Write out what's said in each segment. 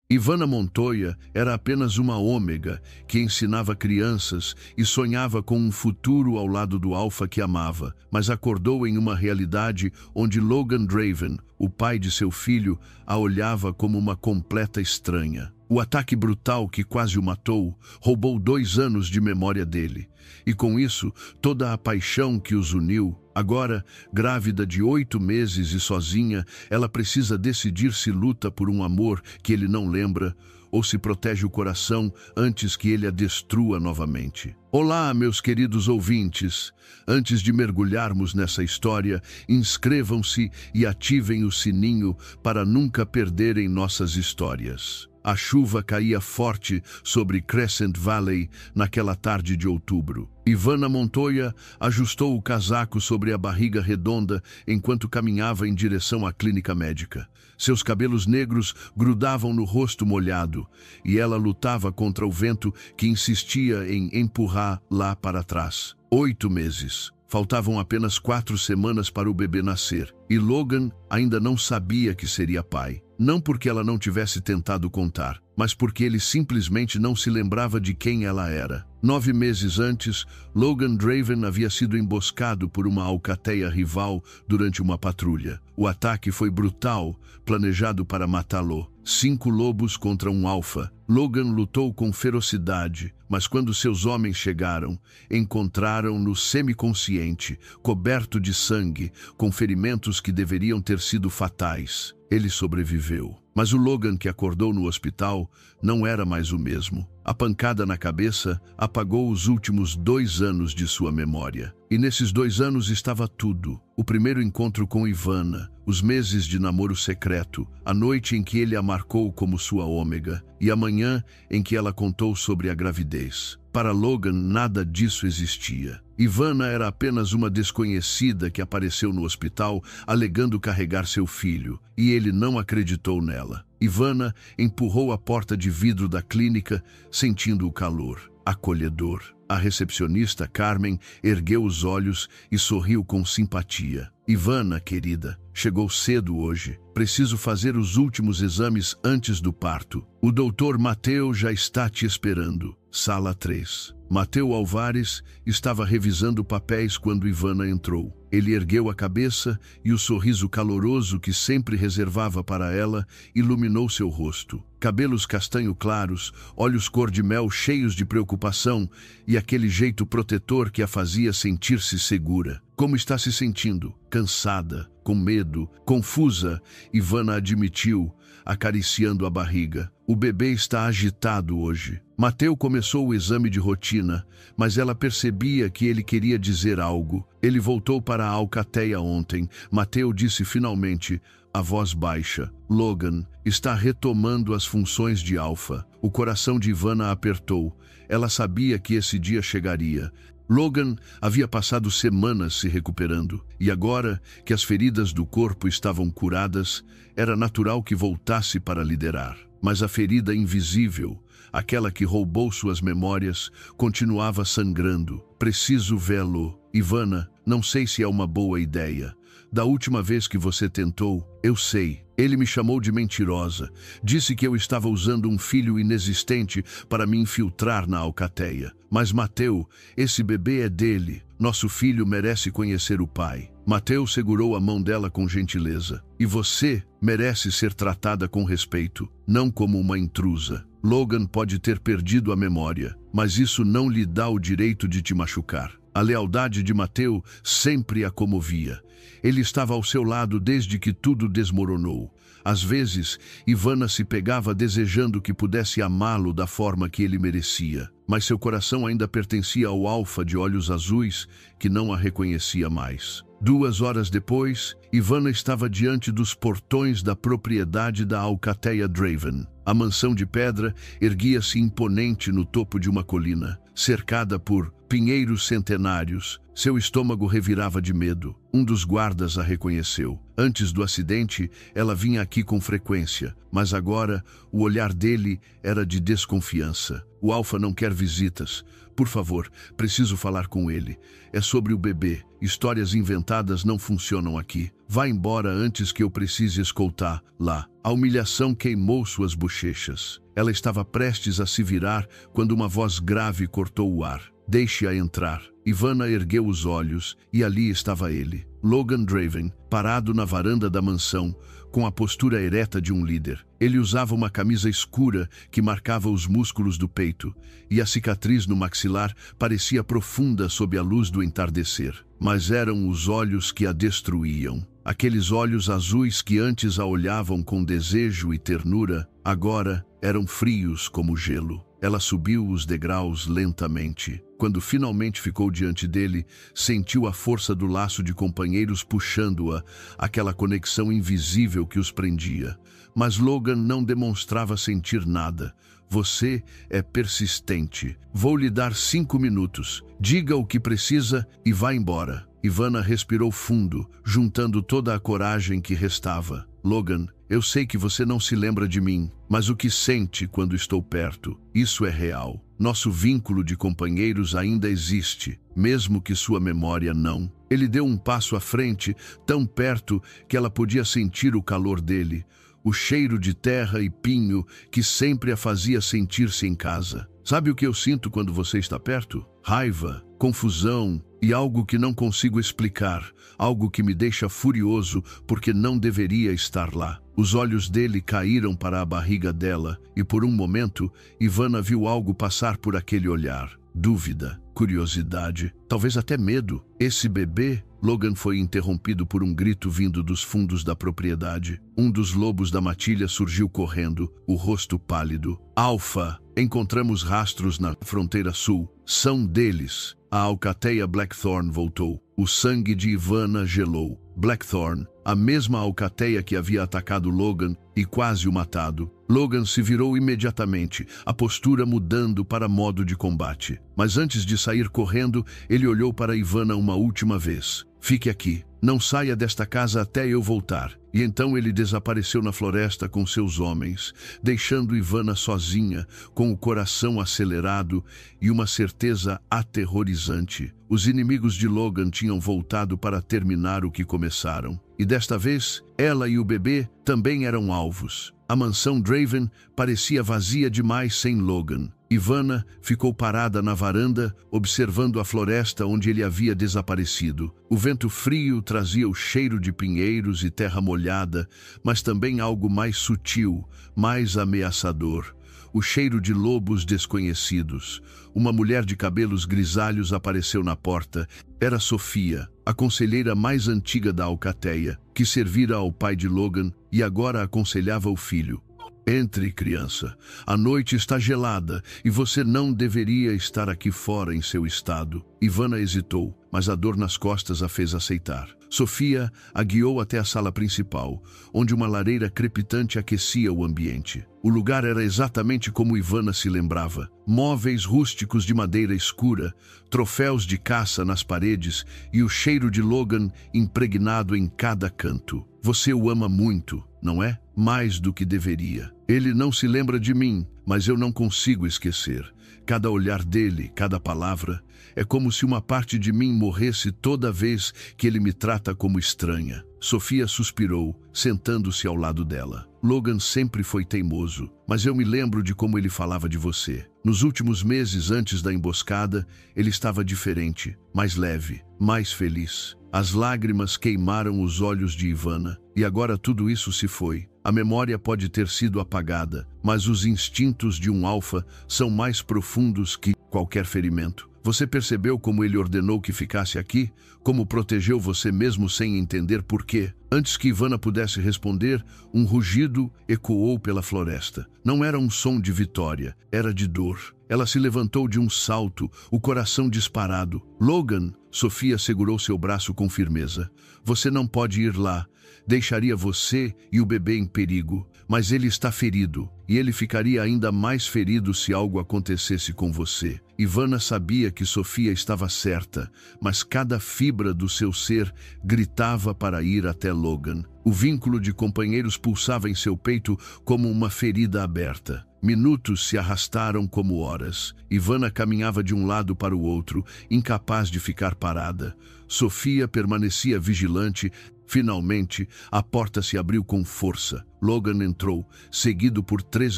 Ivana Montoya era apenas uma ômega que ensinava crianças e sonhava com um futuro ao lado do Alpha que amava, mas acordou em uma realidade onde Logan Draven, o pai de seu filho, a olhava como uma completa estranha. O ataque brutal que quase o matou roubou 2 anos de memória dele. E com isso, toda a paixão que os uniu. Agora, grávida de 8 meses e sozinha, ela precisa decidir se luta por um amor que ele não lembra ou se protege o coração antes que ele a destrua novamente. Olá, meus queridos ouvintes! Antes de mergulharmos nessa história, inscrevam-se e ativem o sininho para nunca perderem nossas histórias. A chuva caía forte sobre Crescent Valley naquela tarde de outubro. Ivana Montoya ajustou o casaco sobre a barriga redonda enquanto caminhava em direção à clínica médica. Seus cabelos negros grudavam no rosto molhado e ela lutava contra o vento que insistia em empurrá-la para trás. 8 meses. Faltavam apenas 4 semanas para o bebê nascer. E Logan ainda não sabia que seria pai. Não porque ela não tivesse tentado contar, mas porque ele simplesmente não se lembrava de quem ela era. 9 meses antes, Logan Draven havia sido emboscado por uma alcateia rival durante uma patrulha. O ataque foi brutal, planejado para matá-lo. 5 lobos contra um alfa. Logan lutou com ferocidade, mas quando seus homens chegaram, encontraram-no semiconsciente, coberto de sangue, com ferimentos que deveriam ter sido fatais. Ele sobreviveu. Mas o Logan que acordou no hospital não era mais o mesmo. A pancada na cabeça apagou os últimos 2 anos de sua memória. E nesses 2 anos estava tudo. O primeiro encontro com Ivana, os meses de namoro secreto, a noite em que ele a marcou como sua ômega e a manhã em que ela contou sobre a gravidez. Para Logan, nada disso existia. Ivana era apenas uma desconhecida que apareceu no hospital alegando carregar seu filho, e ele não acreditou nela. Ivana empurrou a porta de vidro da clínica, sentindo o calor, acolhedor. A recepcionista, Carmen, ergueu os olhos e sorriu com simpatia. Ivana, querida, chegou cedo hoje. Preciso fazer os últimos exames antes do parto. O doutor Mateu já está te esperando. Sala 3. Mateu Alvares estava revisando papéis quando Ivana entrou. Ele ergueu a cabeça e o sorriso caloroso que sempre reservava para ela iluminou seu rosto. Cabelos castanho claros, olhos cor-de-mel cheios de preocupação e aquele jeito protetor que a fazia sentir-se segura. Como está se sentindo? Cansada, com medo, confusa, Ivana admitiu, acariciando a barriga. O bebê está agitado hoje. Mateu começou o exame de rotina, mas ela percebia que ele queria dizer algo. Ele voltou para a alcateia ontem. Mateu disse finalmente, a voz baixa, Logan está retomando as funções de alfa. O coração de Ivana apertou. Ela sabia que esse dia chegaria. Logan havia passado semanas se recuperando, e agora que as feridas do corpo estavam curadas, era natural que voltasse para liderar. Mas a ferida invisível, aquela que roubou suas memórias, continuava sangrando. Preciso vê-lo. Ivana, não sei se é uma boa ideia. Da última vez que você tentou, eu sei. Ele me chamou de mentirosa. Disse que eu estava usando um filho inexistente para me infiltrar na alcateia. Mas Mateu, esse bebê é dele. Nosso filho merece conhecer o pai. Mateu segurou a mão dela com gentileza. E você merece ser tratada com respeito, não como uma intrusa. Logan pode ter perdido a memória, mas isso não lhe dá o direito de te machucar. A lealdade de Mateu sempre a comovia. Ele estava ao seu lado desde que tudo desmoronou. Às vezes, Ivana se pegava desejando que pudesse amá-lo da forma que ele merecia. Mas seu coração ainda pertencia ao alfa de olhos azuis, que não a reconhecia mais. 2 horas depois, Ivana estava diante dos portões da propriedade da alcateia Draven. A mansão de pedra erguia-se imponente no topo de uma colina, cercada por pinheiros centenários. Seu estômago revirava de medo. Um dos guardas a reconheceu. Antes do acidente, ela vinha aqui com frequência, mas agora o olhar dele era de desconfiança. O Alfa não quer visitas. Por favor, preciso falar com ele. É sobre o bebê. Histórias inventadas não funcionam aqui. Vá embora antes que eu precise escoltar lá. A humilhação queimou suas bochechas. Ela estava prestes a se virar quando uma voz grave cortou o ar. Deixe-a entrar. Ivana ergueu os olhos e ali estava ele, Logan Draven, parado na varanda da mansão, com a postura ereta de um líder. Ele usava uma camisa escura que marcava os músculos do peito, e a cicatriz no maxilar parecia profunda sob a luz do entardecer. Mas eram os olhos que a destruíam. Aqueles olhos azuis que antes a olhavam com desejo e ternura, agora eram frios como gelo. Ela subiu os degraus lentamente. Quando finalmente ficou diante dele, sentiu a força do laço de companheiros puxando-a, aquela conexão invisível que os prendia. Mas Logan não demonstrava sentir nada. Você é persistente. Vou lhe dar 5 minutos. Diga o que precisa e vá embora. Ivana respirou fundo, juntando toda a coragem que restava. Logan, eu sei que você não se lembra de mim, mas o que sente quando estou perto, isso é real. Nosso vínculo de companheiros ainda existe, mesmo que sua memória não. Ele deu um passo à frente, tão perto que ela podia sentir o calor dele, o cheiro de terra e pinho que sempre a fazia sentir-se em casa. Sabe o que eu sinto quando você está perto? Raiva, confusão e algo que não consigo explicar, algo que me deixa furioso porque não deveria estar lá. Os olhos dele caíram para a barriga dela e por um momento Ivana viu algo passar por aquele olhar. Dúvida, curiosidade, talvez até medo. Esse bebê... Logan foi interrompido por um grito vindo dos fundos da propriedade. Um dos lobos da matilha surgiu correndo, o rosto pálido. Alpha! Encontramos rastros na fronteira sul. São deles. A alcateia Blackthorn voltou. O sangue de Ivana gelou. Blackthorn, a mesma alcateia que havia atacado Logan e quase o matado. Logan se virou imediatamente, a postura mudando para modo de combate. Mas antes de sair correndo, ele olhou para Ivana uma última vez. Fique aqui. Não saia desta casa até eu voltar. E então ele desapareceu na floresta com seus homens, deixando Ivana sozinha, com o coração acelerado e uma certeza aterrorizante. Os inimigos de Logan tinham voltado para terminar o que começaram. E desta vez, ela e o bebê também eram alvos. A mansão Draven parecia vazia demais sem Logan. Ivana ficou parada na varanda, observando a floresta onde ele havia desaparecido. O vento frio trazia o cheiro de pinheiros e terra molhada, mas também algo mais sutil, mais ameaçador. O cheiro de lobos desconhecidos. Uma mulher de cabelos grisalhos apareceu na porta. Era Sofia, a conselheira mais antiga da alcateia, que servira ao pai de Logan e agora aconselhava o filho. Entre, criança. A noite está gelada e você não deveria estar aqui fora em seu estado. Ivana hesitou, mas a dor nas costas a fez aceitar. Sofia a guiou até a sala principal, onde uma lareira crepitante aquecia o ambiente. O lugar era exatamente como Ivana se lembrava. Móveis rústicos de madeira escura, troféus de caça nas paredes e o cheiro de Logan impregnado em cada canto. Você o ama muito, não é? Mais do que deveria. Ele não se lembra de mim, mas eu não consigo esquecer. Cada olhar dele, cada palavra, é como se uma parte de mim morresse toda vez que ele me trata como estranha. Sofia suspirou, sentando-se ao lado dela. Logan sempre foi teimoso, mas eu me lembro de como ele falava de você. Nos últimos meses antes da emboscada, ele estava diferente, mais leve, mais feliz. As lágrimas queimaram os olhos de Ivana, e agora tudo isso se foi. A memória pode ter sido apagada, mas os instintos de um alfa são mais profundos que qualquer ferimento. Você percebeu como ele ordenou que ficasse aqui? Como protegeu você mesmo sem entender por quê? Antes que Ivana pudesse responder, um rugido ecoou pela floresta. Não era um som de vitória, era de dor. Ela se levantou de um salto, o coração disparado. Logan, Sofia segurou seu braço com firmeza. Você não pode ir lá. Deixaria você e o bebê em perigo. Mas ele está ferido, e ele ficaria ainda mais ferido se algo acontecesse com você. Ivana sabia que Sofia estava certa, mas cada fibra do seu ser gritava para ir até Logan. O vínculo de companheiros pulsava em seu peito como uma ferida aberta. Minutos se arrastaram como horas. Ivana caminhava de um lado para o outro, incapaz de ficar parada. Sofia permanecia vigilante, Finalmente, a porta se abriu com força. Logan entrou, seguido por 3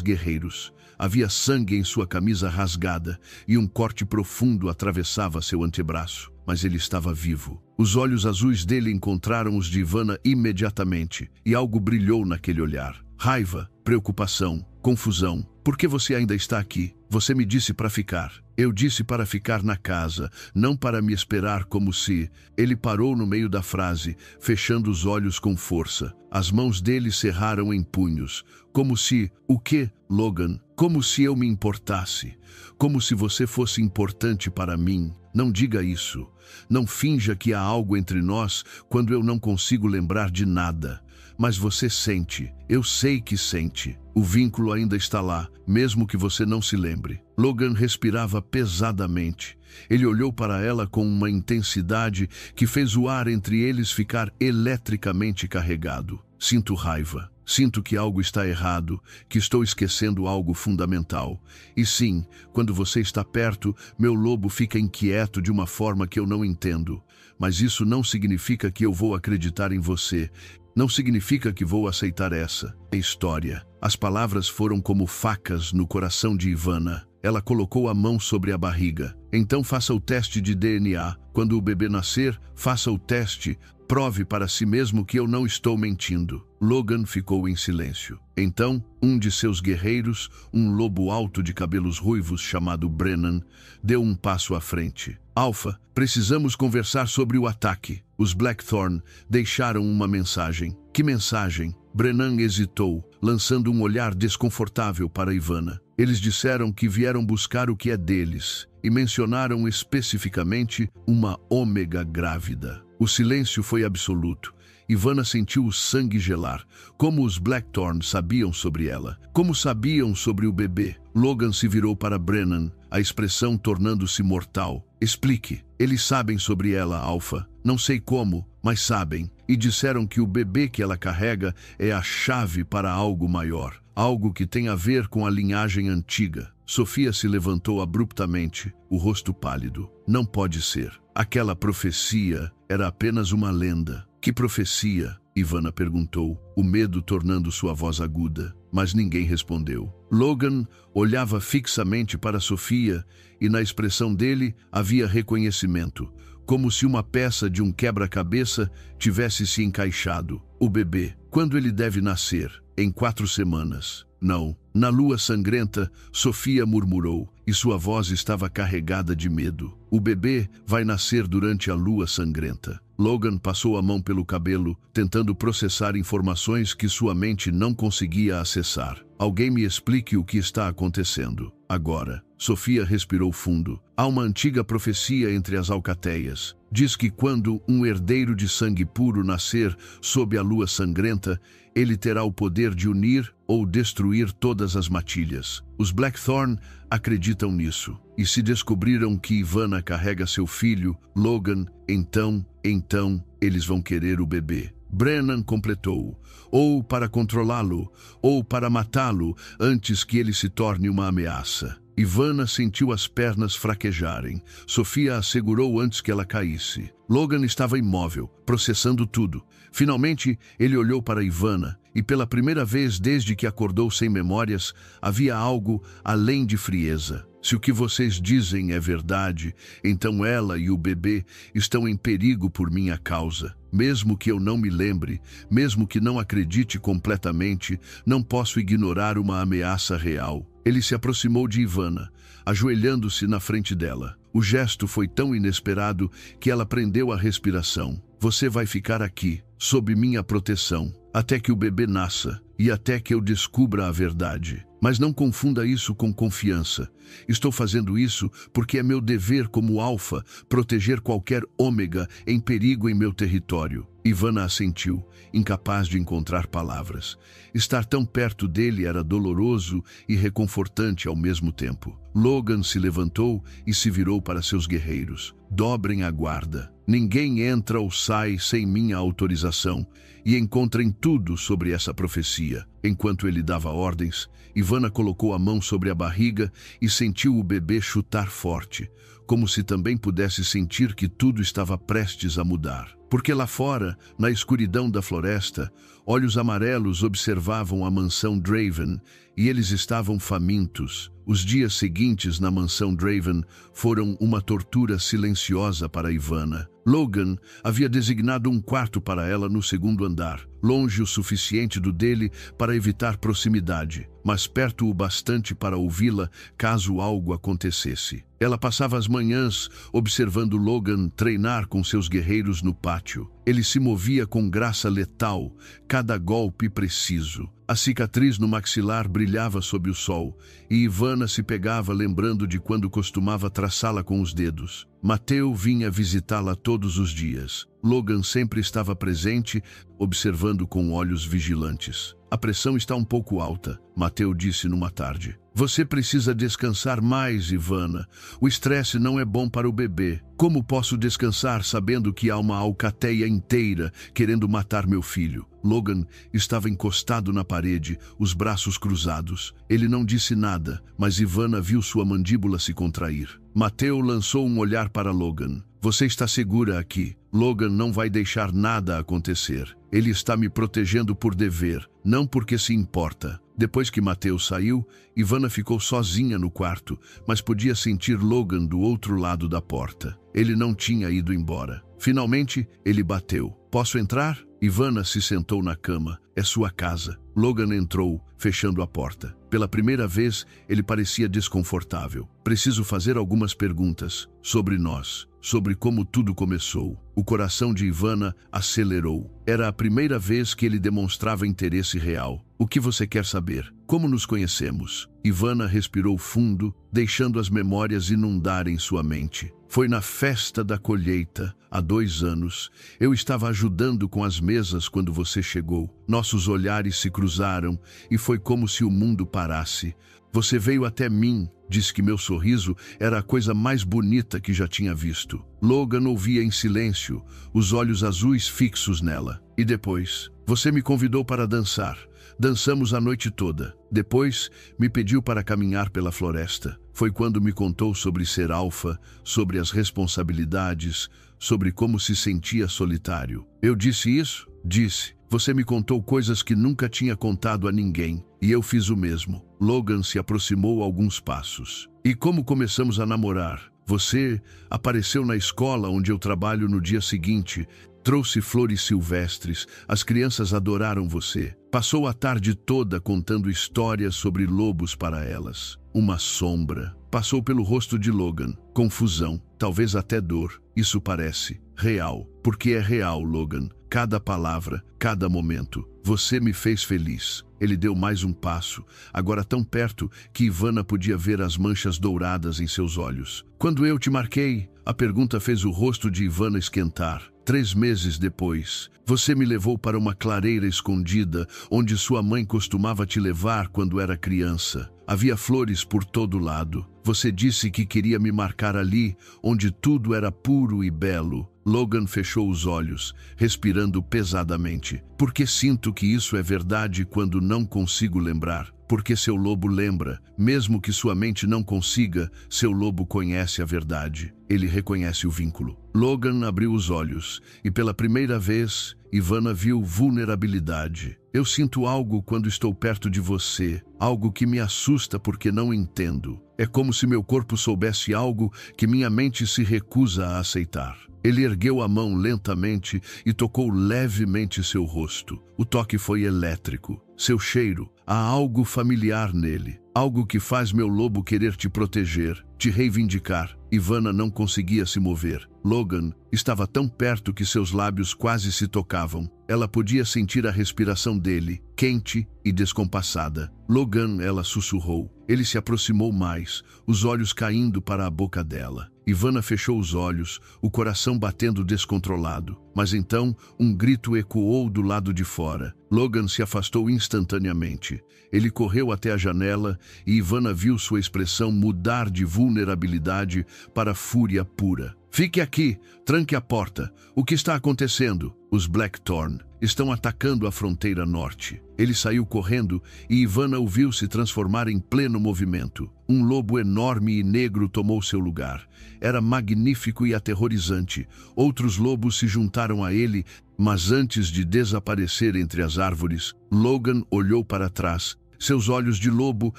guerreiros. Havia sangue em sua camisa rasgada e um corte profundo atravessava seu antebraço. Mas ele estava vivo. Os olhos azuis dele encontraram os de Ivana imediatamente, e algo brilhou naquele olhar. Raiva, preocupação, confusão. Por que você ainda está aqui? Você me disse para ficar. Eu disse para ficar na casa, não para me esperar como se... Ele parou no meio da frase, fechando os olhos com força. As mãos dele cerraram em punhos. Como se... O quê, Logan? Como se eu me importasse. Como se você fosse importante para mim. Não diga isso. Não finja que há algo entre nós quando eu não consigo lembrar de nada. Mas você sente. Eu sei que sente. O vínculo ainda está lá, mesmo que você não se lembre. Logan respirava pesadamente. Ele olhou para ela com uma intensidade que fez o ar entre eles ficar eletricamente carregado. Sinto raiva. Sinto que algo está errado, que estou esquecendo algo fundamental. E sim, quando você está perto, meu lobo fica inquieto de uma forma que eu não entendo. Mas isso não significa que eu vou acreditar em você. Não significa que vou aceitar essa história. As palavras foram como facas no coração de Ivana. Ela colocou a mão sobre a barriga. Então faça o teste de DNA. Quando o bebê nascer, faça o teste. Prove para si mesmo que eu não estou mentindo. Logan ficou em silêncio. Então, um de seus guerreiros, um lobo alto de cabelos ruivos chamado Brennan, deu um passo à frente. Alpha, precisamos conversar sobre o ataque. Os Blackthorn deixaram uma mensagem. Que mensagem? Brennan hesitou, lançando um olhar desconfortável para Ivana. Eles disseram que vieram buscar o que é deles e mencionaram especificamente uma ômega grávida. O silêncio foi absoluto. Ivana sentiu o sangue gelar. Como os Blackthorn sabiam sobre ela? Como sabiam sobre o bebê? Logan se virou para Brennan, a expressão tornando-se mortal. Explique. Eles sabem sobre ela, Alpha. Não sei como, mas sabem. E disseram que o bebê que ela carrega é a chave para algo maior. Algo que tem a ver com a linhagem antiga. Sofia se levantou abruptamente, o rosto pálido. Não pode ser. Aquela profecia era apenas uma lenda. Que profecia? Ivana perguntou, o medo tornando sua voz aguda. Mas ninguém respondeu. Logan olhava fixamente para Sofia e na expressão dele havia reconhecimento, como se uma peça de um quebra-cabeça tivesse se encaixado. O bebê, quando ele deve nascer? Em 4 semanas. Não. Na lua sangrenta, Sofia murmurou, e sua voz estava carregada de medo. O bebê vai nascer durante a lua sangrenta. Logan passou a mão pelo cabelo, tentando processar informações que sua mente não conseguia acessar. Alguém me explique o que está acontecendo. Agora. Sofia respirou fundo. Há uma antiga profecia entre as alcateias. Diz que quando um herdeiro de sangue puro nascer sob a lua sangrenta, ele terá o poder de unir ou destruir todas as matilhas. Os Blackthorn acreditam nisso. E se descobriram que Ivana carrega seu filho, Logan, então, eles vão querer o bebê. Brennan completou, ou para controlá-lo, ou para matá-lo antes que ele se torne uma ameaça. Ivana sentiu as pernas fraquejarem. Sofia a segurou antes que ela caísse. Logan estava imóvel, processando tudo. Finalmente, ele olhou para Ivana e pela primeira vez desde que acordou sem memórias, havia algo além de frieza. Se o que vocês dizem é verdade, então ela e o bebê estão em perigo por minha causa. Mesmo que eu não me lembre, mesmo que não acredite completamente, não posso ignorar uma ameaça real. Ele se aproximou de Ivana, ajoelhando-se na frente dela. O gesto foi tão inesperado que ela prendeu a respiração. Você vai ficar aqui, sob minha proteção, até que o bebê nasça e até que eu descubra a verdade. Mas não confunda isso com confiança. Estou fazendo isso porque é meu dever como alfa proteger qualquer ômega em perigo em meu território. Ivana assentiu, incapaz de encontrar palavras. Estar tão perto dele era doloroso e reconfortante ao mesmo tempo. Logan se levantou e se virou para seus guerreiros. Dobrem a guarda. Ninguém entra ou sai sem minha autorização e encontrem tudo sobre essa profecia. Enquanto ele dava ordens, Ivana colocou a mão sobre a barriga e sentiu o bebê chutar forte, como se também pudesse sentir que tudo estava prestes a mudar. Porque lá fora, na escuridão da floresta, olhos amarelos observavam a mansão Draven e eles estavam famintos. Os dias seguintes na mansão Draven foram uma tortura silenciosa para Ivana. Logan havia designado um quarto para ela no segundo andar, longe o suficiente do dele para evitar proximidade, mas perto o bastante para ouvi-la caso algo acontecesse. Ela passava as manhãs observando Logan treinar com seus guerreiros no pátio. Ele se movia com graça letal, cada golpe preciso. A cicatriz no maxilar brilhava sob o sol, e Ivana se pegava lembrando de quando costumava traçá-la com os dedos. Mateu vinha visitá-la todos os dias. Logan sempre estava presente, observando com olhos vigilantes. A pressão está um pouco alta, Mateu disse numa tarde. Você precisa descansar mais, Ivana. O estresse não é bom para o bebê. Como posso descansar sabendo que há uma alcateia inteira querendo matar meu filho? Logan estava encostado na parede, os braços cruzados. Ele não disse nada, mas Ivana viu sua mandíbula se contrair. Mateu lançou um olhar para Logan. Você está segura aqui. Logan não vai deixar nada acontecer. Ele está me protegendo por dever, não porque se importa. Depois que Mateu saiu, Ivana ficou sozinha no quarto, mas podia sentir Logan do outro lado da porta. Ele não tinha ido embora. Finalmente, ele bateu. Posso entrar? Ivana se sentou na cama. É sua casa. Logan entrou, fechando a porta. Pela primeira vez, ele parecia desconfortável. Preciso fazer algumas perguntas sobre nós, sobre como tudo começou. O coração de Ivana acelerou. Era a primeira vez que ele demonstrava interesse real. O que você quer saber? Como nos conhecemos? Ivana respirou fundo, deixando as memórias inundarem sua mente. Foi na festa da colheita, há 2 anos. Eu estava ajudando com as mesas quando você chegou. Nossos olhares se cruzaram e foi como se o mundo parasse. Você veio até mim, disse que meu sorriso era a coisa mais bonita que já tinha visto. Logan ouvia em silêncio, os olhos azuis fixos nela. E depois, você me convidou para dançar. Dançamos a noite toda. Depois, me pediu para caminhar pela floresta. Foi quando me contou sobre ser alfa, sobre as responsabilidades, sobre como se sentia solitário. Eu disse isso? Disse. Você me contou coisas que nunca tinha contado a ninguém, e eu fiz o mesmo. Logan se aproximou alguns passos. E como começamos a namorar? Você apareceu na escola onde eu trabalho no dia seguinte, trouxe flores silvestres, as crianças adoraram você. Passou a tarde toda contando histórias sobre lobos para elas. Uma sombra passou pelo rosto de Logan. Confusão, talvez até dor. Isso parece real, porque é real, Logan. Cada palavra, cada momento. Você me fez feliz. Ele deu mais um passo, agora tão perto que Ivana podia ver as manchas douradas em seus olhos. Quando eu te marquei, a pergunta fez o rosto de Ivana esquentar. 3 meses depois, você me levou para uma clareira escondida, onde sua mãe costumava te levar quando era criança. Havia flores por todo lado. Você disse que queria me marcar ali, onde tudo era puro e belo. Logan fechou os olhos, respirando pesadamente. Porque sinto que isso é verdade quando não consigo lembrar. Porque seu lobo lembra, mesmo que sua mente não consiga, seu lobo conhece a verdade. Ele reconhece o vínculo. Logan abriu os olhos, e pela primeira vez, Ivana viu vulnerabilidade. Eu sinto algo quando estou perto de você, algo que me assusta porque não entendo. É como se meu corpo soubesse algo que minha mente se recusa a aceitar. Ele ergueu a mão lentamente e tocou levemente seu rosto. O toque foi elétrico. Seu cheiro, há algo familiar nele. Algo que faz meu lobo querer te proteger, te reivindicar. Ivana não conseguia se mover. Logan estava tão perto que seus lábios quase se tocavam. Ela podia sentir a respiração dele, quente e descompassada. Logan, ela sussurrou. Ele se aproximou mais, os olhos caindo para a boca dela. Ivana fechou os olhos, o coração batendo descontrolado. Mas então, um grito ecoou do lado de fora. Logan se afastou instantaneamente. Ele correu até a janela e Ivana viu sua expressão mudar de vulnerabilidade para fúria pura. Fique aqui, tranque a porta. O que está acontecendo? Os Blackthorn estão atacando a fronteira norte. Ele saiu correndo e Ivana o viu se transformar em pleno movimento. Um lobo enorme e negro tomou seu lugar. Era magnífico e aterrorizante. Outros lobos se juntaram a ele, mas antes de desaparecer entre as árvores, Logan olhou para trás, seus olhos de lobo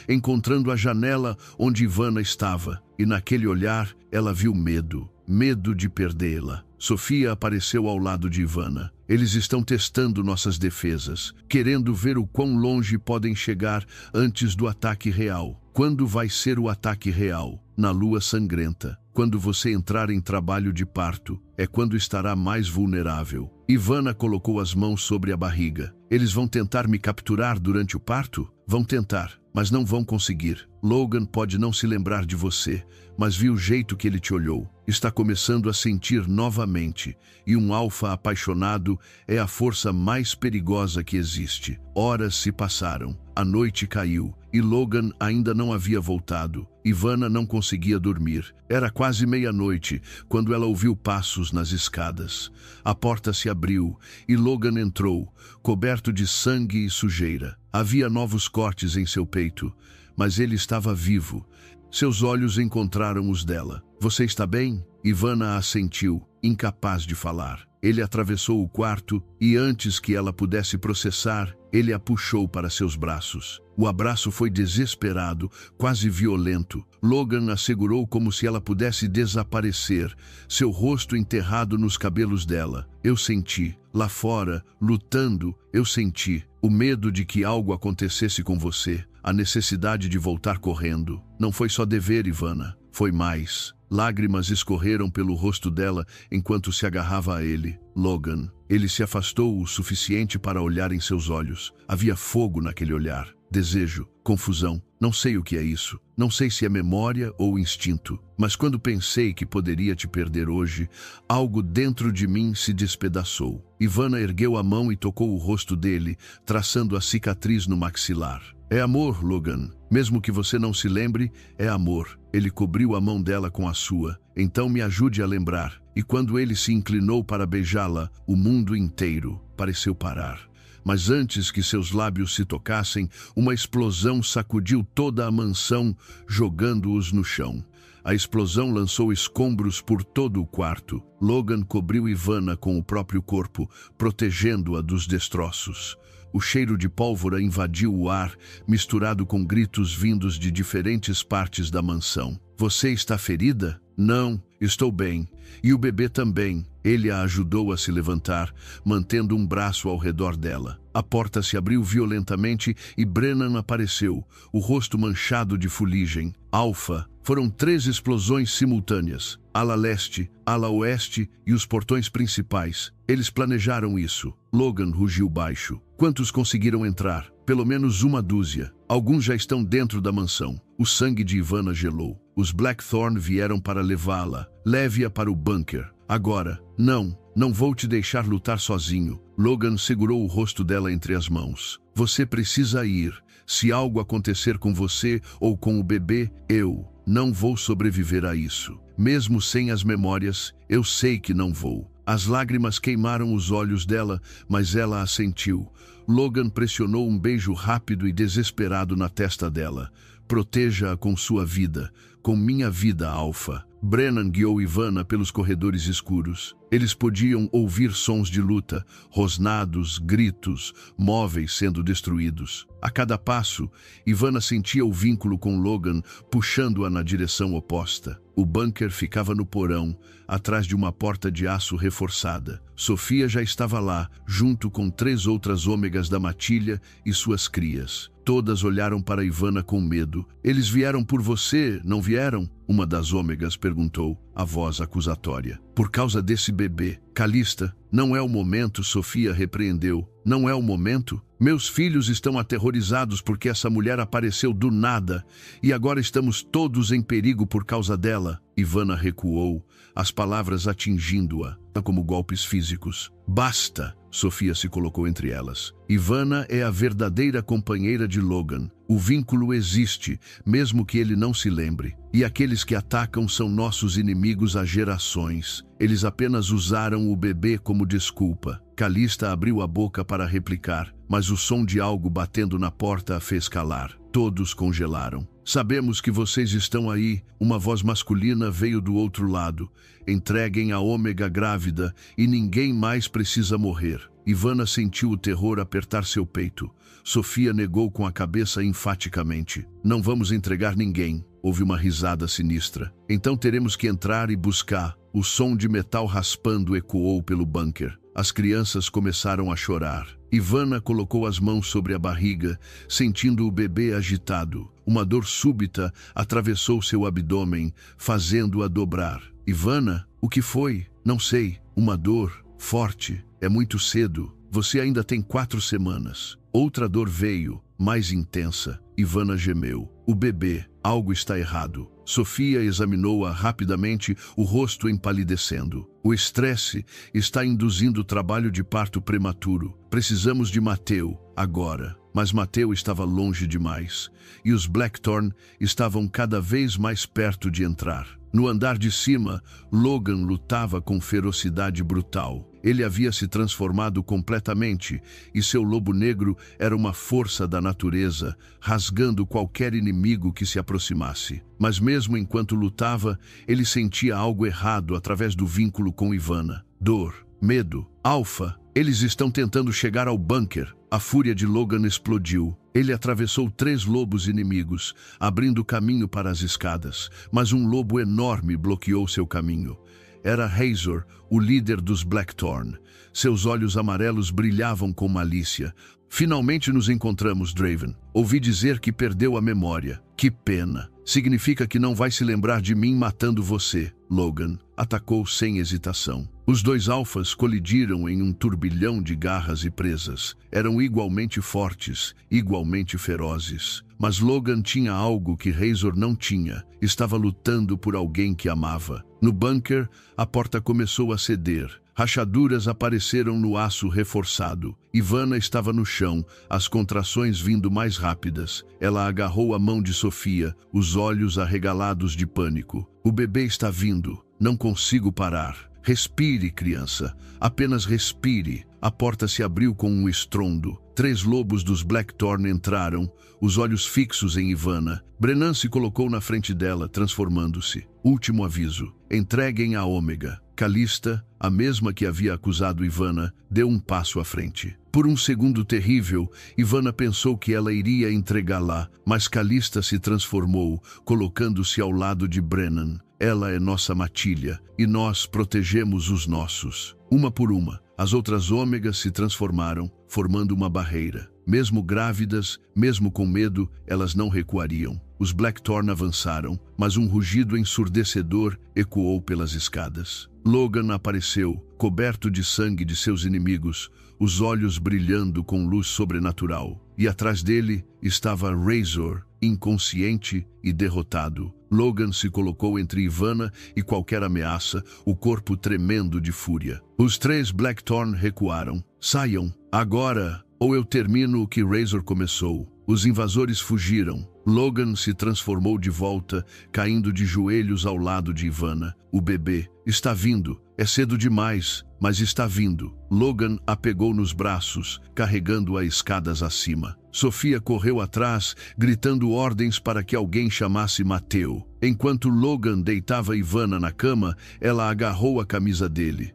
encontrando a janela onde Ivana estava. E naquele olhar, ela viu medo. Medo de perdê-la. Sofia apareceu ao lado de Ivana. Eles estão testando nossas defesas, querendo ver o quão longe podem chegar antes do ataque real. Quando vai ser o ataque real? Na lua sangrenta. Quando você entrar em trabalho de parto, é quando estará mais vulnerável. Ivana colocou as mãos sobre a barriga. Eles vão tentar me capturar durante o parto? Vão tentar, mas não vão conseguir. Logan pode não se lembrar de você, mas viu o jeito que ele te olhou. Está começando a sentir novamente, e um alfa apaixonado é a força mais perigosa que existe. Horas se passaram, a noite caiu, e Logan ainda não havia voltado. Ivana não conseguia dormir. Era quase meia-noite, quando ela ouviu passos nas escadas. A porta se abriu, e Logan entrou, coberto de sangue e sujeira. Havia novos cortes em seu peito, mas ele estava vivo. Seus olhos encontraram os dela. Você está bem? Ivana assentiu, incapaz de falar. Ele atravessou o quarto e, antes que ela pudesse processar, ele a puxou para seus braços. O abraço foi desesperado, quase violento. Logan a segurou como se ela pudesse desaparecer, seu rosto enterrado nos cabelos dela. Eu senti, lá fora, lutando, eu senti o medo de que algo acontecesse com você, a necessidade de voltar correndo. Não foi só dever, Ivana, foi mais. Lágrimas escorreram pelo rosto dela enquanto se agarrava a ele. Logan. Ele se afastou o suficiente para olhar em seus olhos. Havia fogo naquele olhar. Desejo, confusão. Não sei o que é isso. Não sei se é memória ou instinto. Mas quando pensei que poderia te perder hoje, algo dentro de mim se despedaçou. Ivana ergueu a mão e tocou o rosto dele, traçando a cicatriz no maxilar. É amor, Logan. Mesmo que você não se lembre, é amor. Ele cobriu a mão dela com a sua. Então me ajude a lembrar. E quando ele se inclinou para beijá-la, o mundo inteiro pareceu parar. Mas antes que seus lábios se tocassem, uma explosão sacudiu toda a mansão, jogando-os no chão. A explosão lançou escombros por todo o quarto. Logan cobriu Ivana com o próprio corpo, protegendo-a dos destroços. O cheiro de pólvora invadiu o ar, misturado com gritos vindos de diferentes partes da mansão. Você está ferida? Não, estou bem. E o bebê também. Ele a ajudou a se levantar, mantendo um braço ao redor dela. A porta se abriu violentamente e Brennan apareceu, o rosto manchado de fuligem. Alfa. Foram 3 explosões simultâneas. Ala leste, ala oeste e os portões principais. Eles planejaram isso. Logan rugiu baixo. Quantos conseguiram entrar? Pelo menos 1 dúzia. Alguns já estão dentro da mansão. O sangue de Ivana gelou. Os Blackthorn vieram para levá-la. Leve-a para o bunker. Agora. Não vou te deixar lutar sozinho. Logan segurou o rosto dela entre as mãos. Você precisa ir. Se algo acontecer com você ou com o bebê, eu não vou sobreviver a isso. Mesmo sem as memórias, eu sei que não vou. As lágrimas queimaram os olhos dela, mas ela assentiu. Logan pressionou um beijo rápido e desesperado na testa dela. Proteja-a com sua vida, com minha vida, Alfa. Brennan guiou Ivana pelos corredores escuros. Eles podiam ouvir sons de luta, rosnados, gritos, móveis sendo destruídos. A cada passo, Ivana sentia o vínculo com Logan, puxando-a na direção oposta. O bunker ficava no porão, atrás de uma porta de aço reforçada. Sofia já estava lá, junto com 3 outras ômegas da matilha e suas crias. Todas olharam para Ivana com medo. Eles vieram por você, não vieram? Uma das ômegas perguntou, a voz acusatória. Por causa desse bebê. Calista, não é o momento, Sofia repreendeu. Não é o momento? Meus filhos estão aterrorizados porque essa mulher apareceu do nada e agora estamos todos em perigo por causa dela. Ivana recuou, as palavras atingindo-a, como golpes físicos. Basta! Sofia se colocou entre elas. Ivana é a verdadeira companheira de Logan. O vínculo existe, mesmo que ele não se lembre. E aqueles que atacam são nossos inimigos há gerações. Eles apenas usaram o bebê como desculpa. Calista abriu a boca para replicar, mas o som de algo batendo na porta a fez calar. Todos congelaram. Sabemos que vocês estão aí. Uma voz masculina veio do outro lado. Entreguem a Ômega grávida e ninguém mais precisa morrer. Ivana sentiu o terror apertar seu peito. Sofia negou com a cabeça enfaticamente. Não vamos entregar ninguém. Houve uma risada sinistra. Então teremos que entrar e buscar. O som de metal raspando ecoou pelo bunker. As crianças começaram a chorar. Ivana colocou as mãos sobre a barriga, sentindo o bebê agitado. Uma dor súbita atravessou seu abdômen, fazendo-a dobrar. Ivana, o que foi? Não sei. Uma dor forte. É muito cedo. Você ainda tem 4 semanas. Outra dor veio, mais intensa. Ivana gemeu. O bebê. Algo está errado. Sofia examinou-a rapidamente, o rosto empalidecendo. O estresse está induzindo o trabalho de parto prematuro. Precisamos de Mateu, agora. Mas Mateu estava longe demais. E os Blackthorn estavam cada vez mais perto de entrar. No andar de cima, Logan lutava com ferocidade brutal. Ele havia se transformado completamente, e seu lobo negro era uma força da natureza, rasgando qualquer inimigo que se aproximasse. Mas mesmo enquanto lutava, ele sentia algo errado através do vínculo com Ivana. Dor, medo. Alpha, eles estão tentando chegar ao bunker. A fúria de Logan explodiu. Ele atravessou 3 lobos inimigos, abrindo caminho para as escadas, mas um lobo enorme bloqueou seu caminho. Era Razor, o líder dos Blackthorn. Seus olhos amarelos brilhavam com malícia. Finalmente nos encontramos, Draven. Ouvi dizer que perdeu a memória. Que pena. Significa que não vai se lembrar de mim matando você. Logan atacou sem hesitação. Os 2 alfas colidiram em um turbilhão de garras e presas. Eram igualmente fortes, igualmente ferozes. Mas Logan tinha algo que Razor não tinha. Estava lutando por alguém que amava. No bunker, a porta começou a ceder. Rachaduras apareceram no aço reforçado. Ivana estava no chão, as contrações vindo mais rápidas. Ela agarrou a mão de Sofia, os olhos arregalados de pânico. O bebê está vindo. Não consigo parar. Respire, criança. Apenas respire. A porta se abriu com um estrondo. 3 lobos dos Blackthorn entraram, os olhos fixos em Ivana. Brennan se colocou na frente dela, transformando-se. Último aviso. Entreguem a Ômega. Calista, a mesma que havia acusado Ivana, deu um passo à frente. Por um segundo terrível, Ivana pensou que ela iria entregá-la, mas Calista se transformou, colocando-se ao lado de Brennan. Ela é nossa matilha, e nós protegemos os nossos. Uma por uma, as outras ômegas se transformaram, formando uma barreira. Mesmo grávidas, mesmo com medo, elas não recuariam. Os Blackthorn avançaram, mas um rugido ensurdecedor ecoou pelas escadas. Logan apareceu, coberto de sangue de seus inimigos, os olhos brilhando com luz sobrenatural. E atrás dele estava Razor, inconsciente e derrotado. Logan se colocou entre Ivana e qualquer ameaça, o corpo tremendo de fúria. Os 3 Blackthorn recuaram. Saiam, agora, ou eu termino o que Razor começou. Os invasores fugiram. Logan se transformou de volta, caindo de joelhos ao lado de Ivana. O bebê está vindo. É cedo demais, mas está vindo. Logan a pegou nos braços, carregando-a escadas acima. Sofia correu atrás, gritando ordens para que alguém chamasse Mateu. Enquanto Logan deitava Ivana na cama, ela agarrou a camisa dele.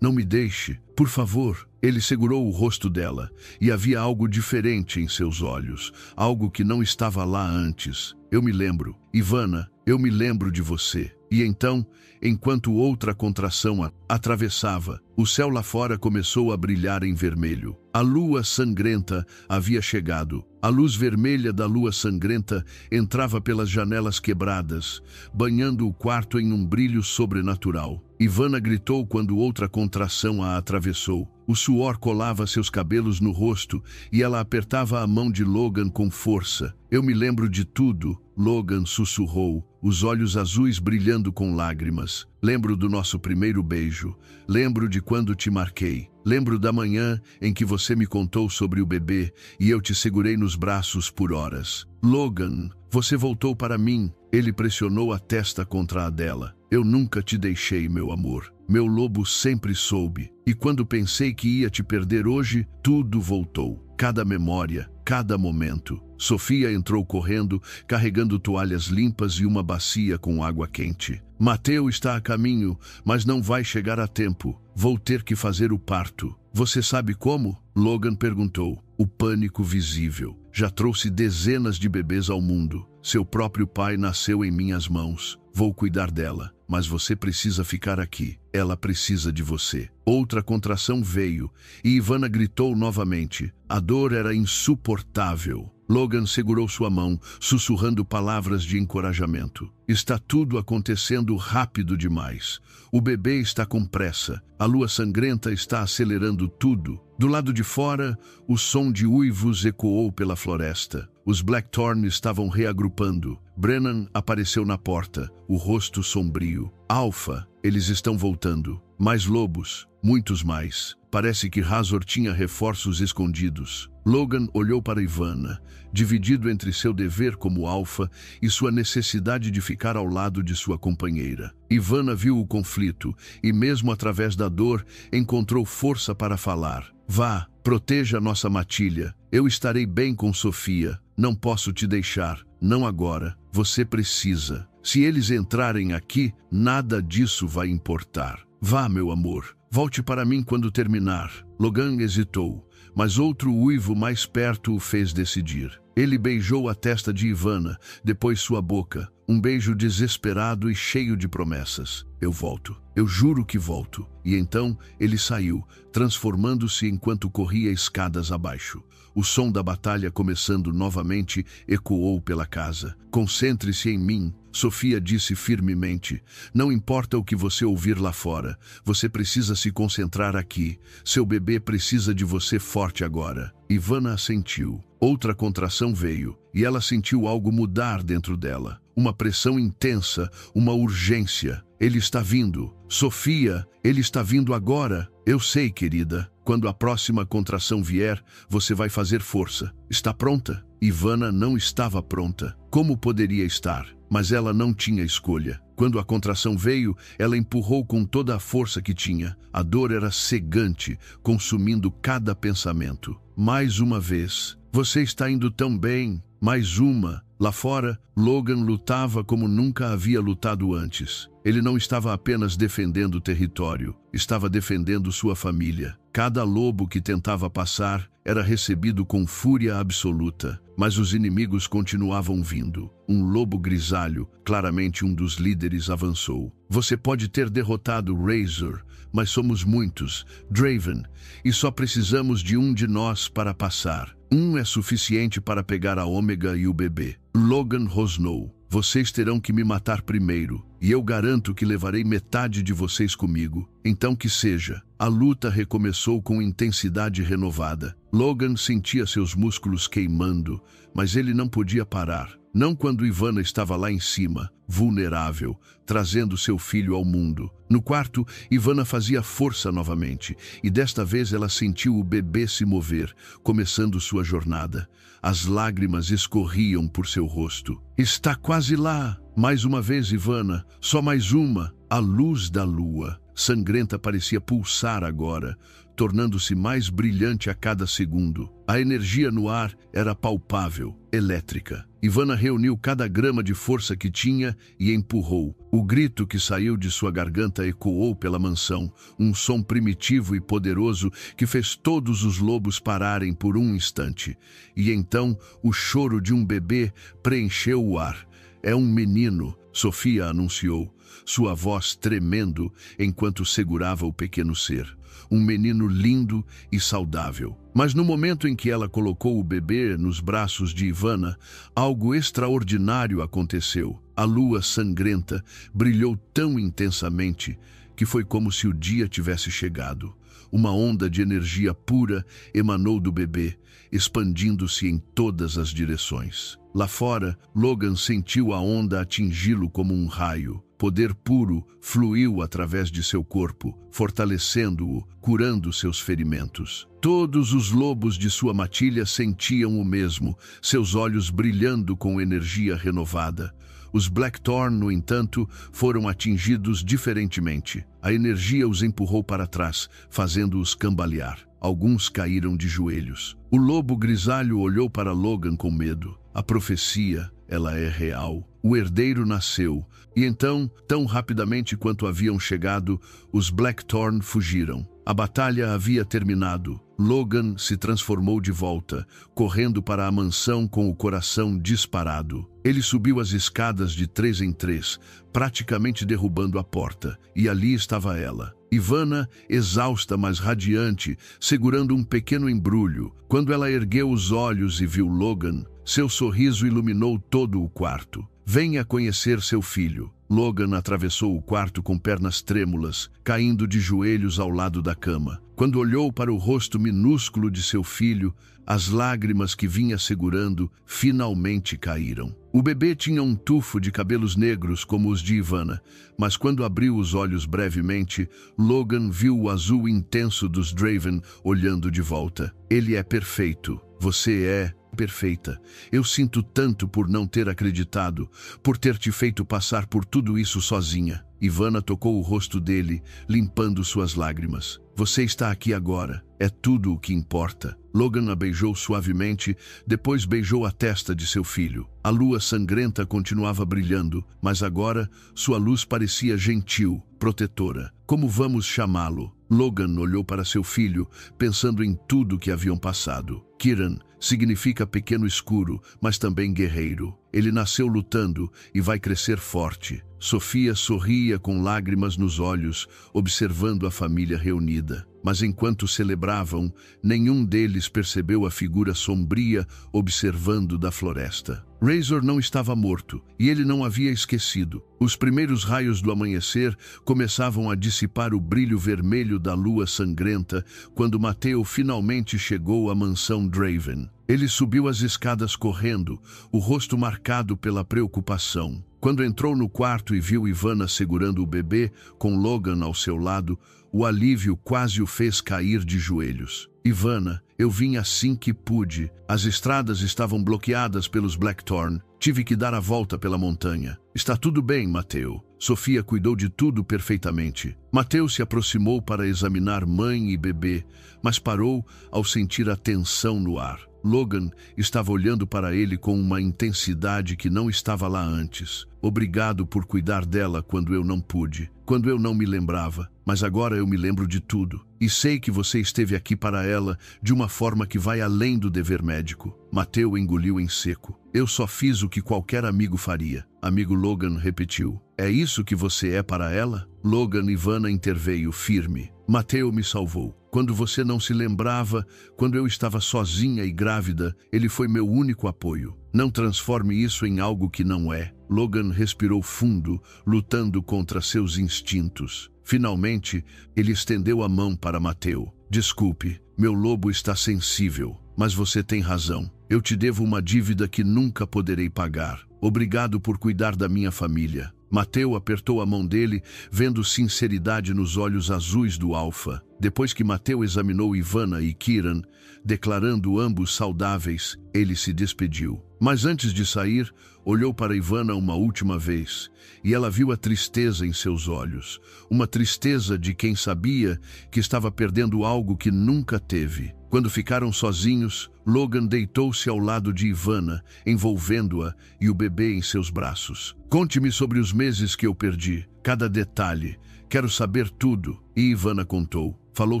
Não me deixe, por favor. Ele segurou o rosto dela, e havia algo diferente em seus olhos, algo que não estava lá antes. Eu me lembro, Ivana, eu me lembro de você. E então, enquanto outra contração atravessava, o céu lá fora começou a brilhar em vermelho. A lua sangrenta havia chegado. A luz vermelha da lua sangrenta entrava pelas janelas quebradas, banhando o quarto em um brilho sobrenatural. Ivana gritou quando outra contração a atravessou. O suor colava seus cabelos no rosto e ela apertava a mão de Logan com força. Eu me lembro de tudo, Logan sussurrou. os olhos azuis brilhando com lágrimas. Lembro do nosso primeiro beijo. Lembro de quando te marquei. Lembro da manhã em que você me contou sobre o bebê e eu te segurei nos braços por horas. Logan, você voltou para mim. Ele pressionou a testa contra a dela. Eu nunca te deixei, meu amor. Meu lobo sempre soube. E quando pensei que ia te perder hoje, tudo voltou. Cada memória, cada momento. Sofia entrou correndo, carregando toalhas limpas e uma bacia com água quente. Mateu está a caminho, mas não vai chegar a tempo. Vou ter que fazer o parto. Você sabe como? Logan perguntou. O pânico visível. Já trouxe dezenas de bebês ao mundo. Seu próprio pai nasceu em minhas mãos. Vou cuidar dela, mas você precisa ficar aqui. Ela precisa de você. Outra contração veio e Ivana gritou novamente. A dor era insuportável. Logan segurou sua mão, sussurrando palavras de encorajamento. Está tudo acontecendo rápido demais. O bebê está com pressa. A lua sangrenta está acelerando tudo. Do lado de fora, o som de uivos ecoou pela floresta. Os Blackthorn estavam reagrupando. Brennan apareceu na porta, o rosto sombrio. Alpha, eles estão voltando. Mais lobos, muitos mais. Parece que Razor tinha reforços escondidos. Logan olhou para Ivana, dividido entre seu dever como alfa e sua necessidade de ficar ao lado de sua companheira. Ivana viu o conflito e, mesmo através da dor, encontrou força para falar. Vá, proteja nossa matilha. Eu estarei bem com Sofia. Não posso te deixar. Não agora. Você precisa. Se eles entrarem aqui, nada disso vai importar. Vá, meu amor. Volte para mim quando terminar. Logan hesitou, mas outro uivo mais perto o fez decidir. Ele beijou a testa de Ivana, depois sua boca. Um beijo desesperado e cheio de promessas. Eu volto. Eu juro que volto. E então ele saiu, transformando-se enquanto corria escadas abaixo. O som da batalha começando novamente ecoou pela casa. Concentre-se em mim, Sofia disse firmemente. Não importa o que você ouvir lá fora. Você precisa se concentrar aqui. Seu bebê precisa de você forte agora. Ivana assentiu. Outra contração veio, e ela sentiu algo mudar dentro dela. Uma pressão intensa, uma urgência. Ele está vindo. Sofia, ele está vindo agora. Eu sei, querida. Quando a próxima contração vier, você vai fazer força. Está pronta? Ivana não estava pronta. Como poderia estar? Mas ela não tinha escolha. Quando a contração veio, ela empurrou com toda a força que tinha. A dor era cegante, consumindo cada pensamento. Mais uma vez. Você está indo tão bem. Mais uma. Lá fora, Logan lutava como nunca havia lutado antes. Ele não estava apenas defendendo o território, estava defendendo sua família. Cada lobo que tentava passar era recebido com fúria absoluta, mas os inimigos continuavam vindo. Um lobo grisalho, claramente um dos líderes, avançou. Você pode ter derrotado Razor, mas somos muitos, Draven, e só precisamos de um de nós para passar. Um é suficiente para pegar a Ômega e o bebê. Logan rosnou. Vocês terão que me matar primeiro, e eu garanto que levarei metade de vocês comigo. Então que seja. A luta recomeçou com intensidade renovada. Logan sentia seus músculos queimando, mas ele não podia parar. Não quando Ivana estava lá em cima, vulnerável, trazendo seu filho ao mundo. No quarto, Ivana fazia força novamente, e desta vez ela sentiu o bebê se mover, começando sua jornada. As lágrimas escorriam por seu rosto. Está quase lá! Mais uma vez, Ivana. Só mais uma. A luz da lua, sangrenta, parecia pulsar agora, tornando-se mais brilhante a cada segundo. A energia no ar era palpável, elétrica. Ivana reuniu cada grama de força que tinha e empurrou. O grito que saiu de sua garganta ecoou pela mansão, um som primitivo e poderoso que fez todos os lobos pararem por um instante. E então o choro de um bebê preencheu o ar. É um menino, Sofia anunciou, sua voz tremendo enquanto segurava o pequeno ser. Um menino lindo e saudável. Mas no momento em que ela colocou o bebê nos braços de Ivana, algo extraordinário aconteceu. A lua sangrenta brilhou tão intensamente que foi como se o dia tivesse chegado. Uma onda de energia pura emanou do bebê, expandindo-se em todas as direções. Lá fora, Logan sentiu a onda atingi-lo como um raio. Poder puro fluiu através de seu corpo, fortalecendo-o, curando seus ferimentos. Todos os lobos de sua matilha sentiam o mesmo, seus olhos brilhando com energia renovada. Os Blackthorn, no entanto, foram atingidos diferentemente. A energia os empurrou para trás, fazendo-os cambalear. Alguns caíram de joelhos. O lobo grisalho olhou para Logan com medo. A profecia, ela é real. O herdeiro nasceu, e então, tão rapidamente quanto haviam chegado, os Blackthorn fugiram. A batalha havia terminado. Logan se transformou de volta, correndo para a mansão com o coração disparado. Ele subiu as escadas de 3 em 3, praticamente derrubando a porta, e ali estava ela. Ivana, exausta, mas radiante, segurando um pequeno embrulho. Quando ela ergueu os olhos e viu Logan, seu sorriso iluminou todo o quarto. Venha conhecer seu filho. Logan atravessou o quarto com pernas trêmulas, caindo de joelhos ao lado da cama. Quando olhou para o rosto minúsculo de seu filho, as lágrimas que vinha segurando finalmente caíram. O bebê tinha um tufo de cabelos negros como os de Ivana, mas quando abriu os olhos brevemente, Logan viu o azul intenso dos Draven olhando de volta. Ele é perfeito. Você é perfeita. Eu sinto tanto por não ter acreditado, por ter te feito passar por tudo isso sozinha. Ivana tocou o rosto dele, limpando suas lágrimas. Você está aqui agora. É tudo o que importa. Logan a beijou suavemente, depois beijou a testa de seu filho. A lua sangrenta continuava brilhando, mas agora sua luz parecia gentil, protetora. Como vamos chamá-lo? Logan olhou para seu filho, pensando em tudo que haviam passado. Kiran significa pequeno escuro, mas também guerreiro. Ele nasceu lutando e vai crescer forte. Sofia sorria com lágrimas nos olhos, observando a família reunida. Mas enquanto celebravam, nenhum deles percebeu a figura sombria observando da floresta. Razor não estava morto, e ele não havia esquecido. Os primeiros raios do amanhecer começavam a dissipar o brilho vermelho da lua sangrenta quando Mateo finalmente chegou à mansão Draven. Ele subiu as escadas correndo, o rosto marcado pela preocupação. Quando entrou no quarto e viu Ivana segurando o bebê, com Logan ao seu lado, o alívio quase o fez cair de joelhos. Ivana, eu vim assim que pude. As estradas estavam bloqueadas pelos Blackthorn. Tive que dar a volta pela montanha. Está tudo bem, Mateo. Sofia cuidou de tudo perfeitamente. Mateo se aproximou para examinar mãe e bebê, mas parou ao sentir a tensão no ar. Logan estava olhando para ele com uma intensidade que não estava lá antes. Obrigado por cuidar dela quando eu não pude, quando eu não me lembrava, mas agora eu me lembro de tudo. E sei que você esteve aqui para ela de uma forma que vai além do dever médico. Mateo engoliu em seco. Eu só fiz o que qualquer amigo faria. Amigo Logan repetiu. É isso que você é para ela? Logan Ivana interveio firme. Mateo me salvou. Quando você não se lembrava, quando eu estava sozinha e grávida, ele foi meu único apoio. Não transforme isso em algo que não é. Logan respirou fundo, lutando contra seus instintos. Finalmente, ele estendeu a mão para Mateo. Desculpe, meu lobo está sensível, mas você tem razão. Eu te devo uma dívida que nunca poderei pagar. Obrigado por cuidar da minha família. Mateo apertou a mão dele, vendo sinceridade nos olhos azuis do Alfa. Depois que Mateo examinou Ivana e Kiran, declarando ambos saudáveis, ele se despediu. Mas antes de sair, olhou para Ivana uma última vez, e ela viu a tristeza em seus olhos. Uma tristeza de quem sabia que estava perdendo algo que nunca teve. Quando ficaram sozinhos, Logan deitou-se ao lado de Ivana, envolvendo-a e o bebê em seus braços. Conte-me sobre os meses que eu perdi, cada detalhe. Quero saber tudo. E Ivana contou. Falou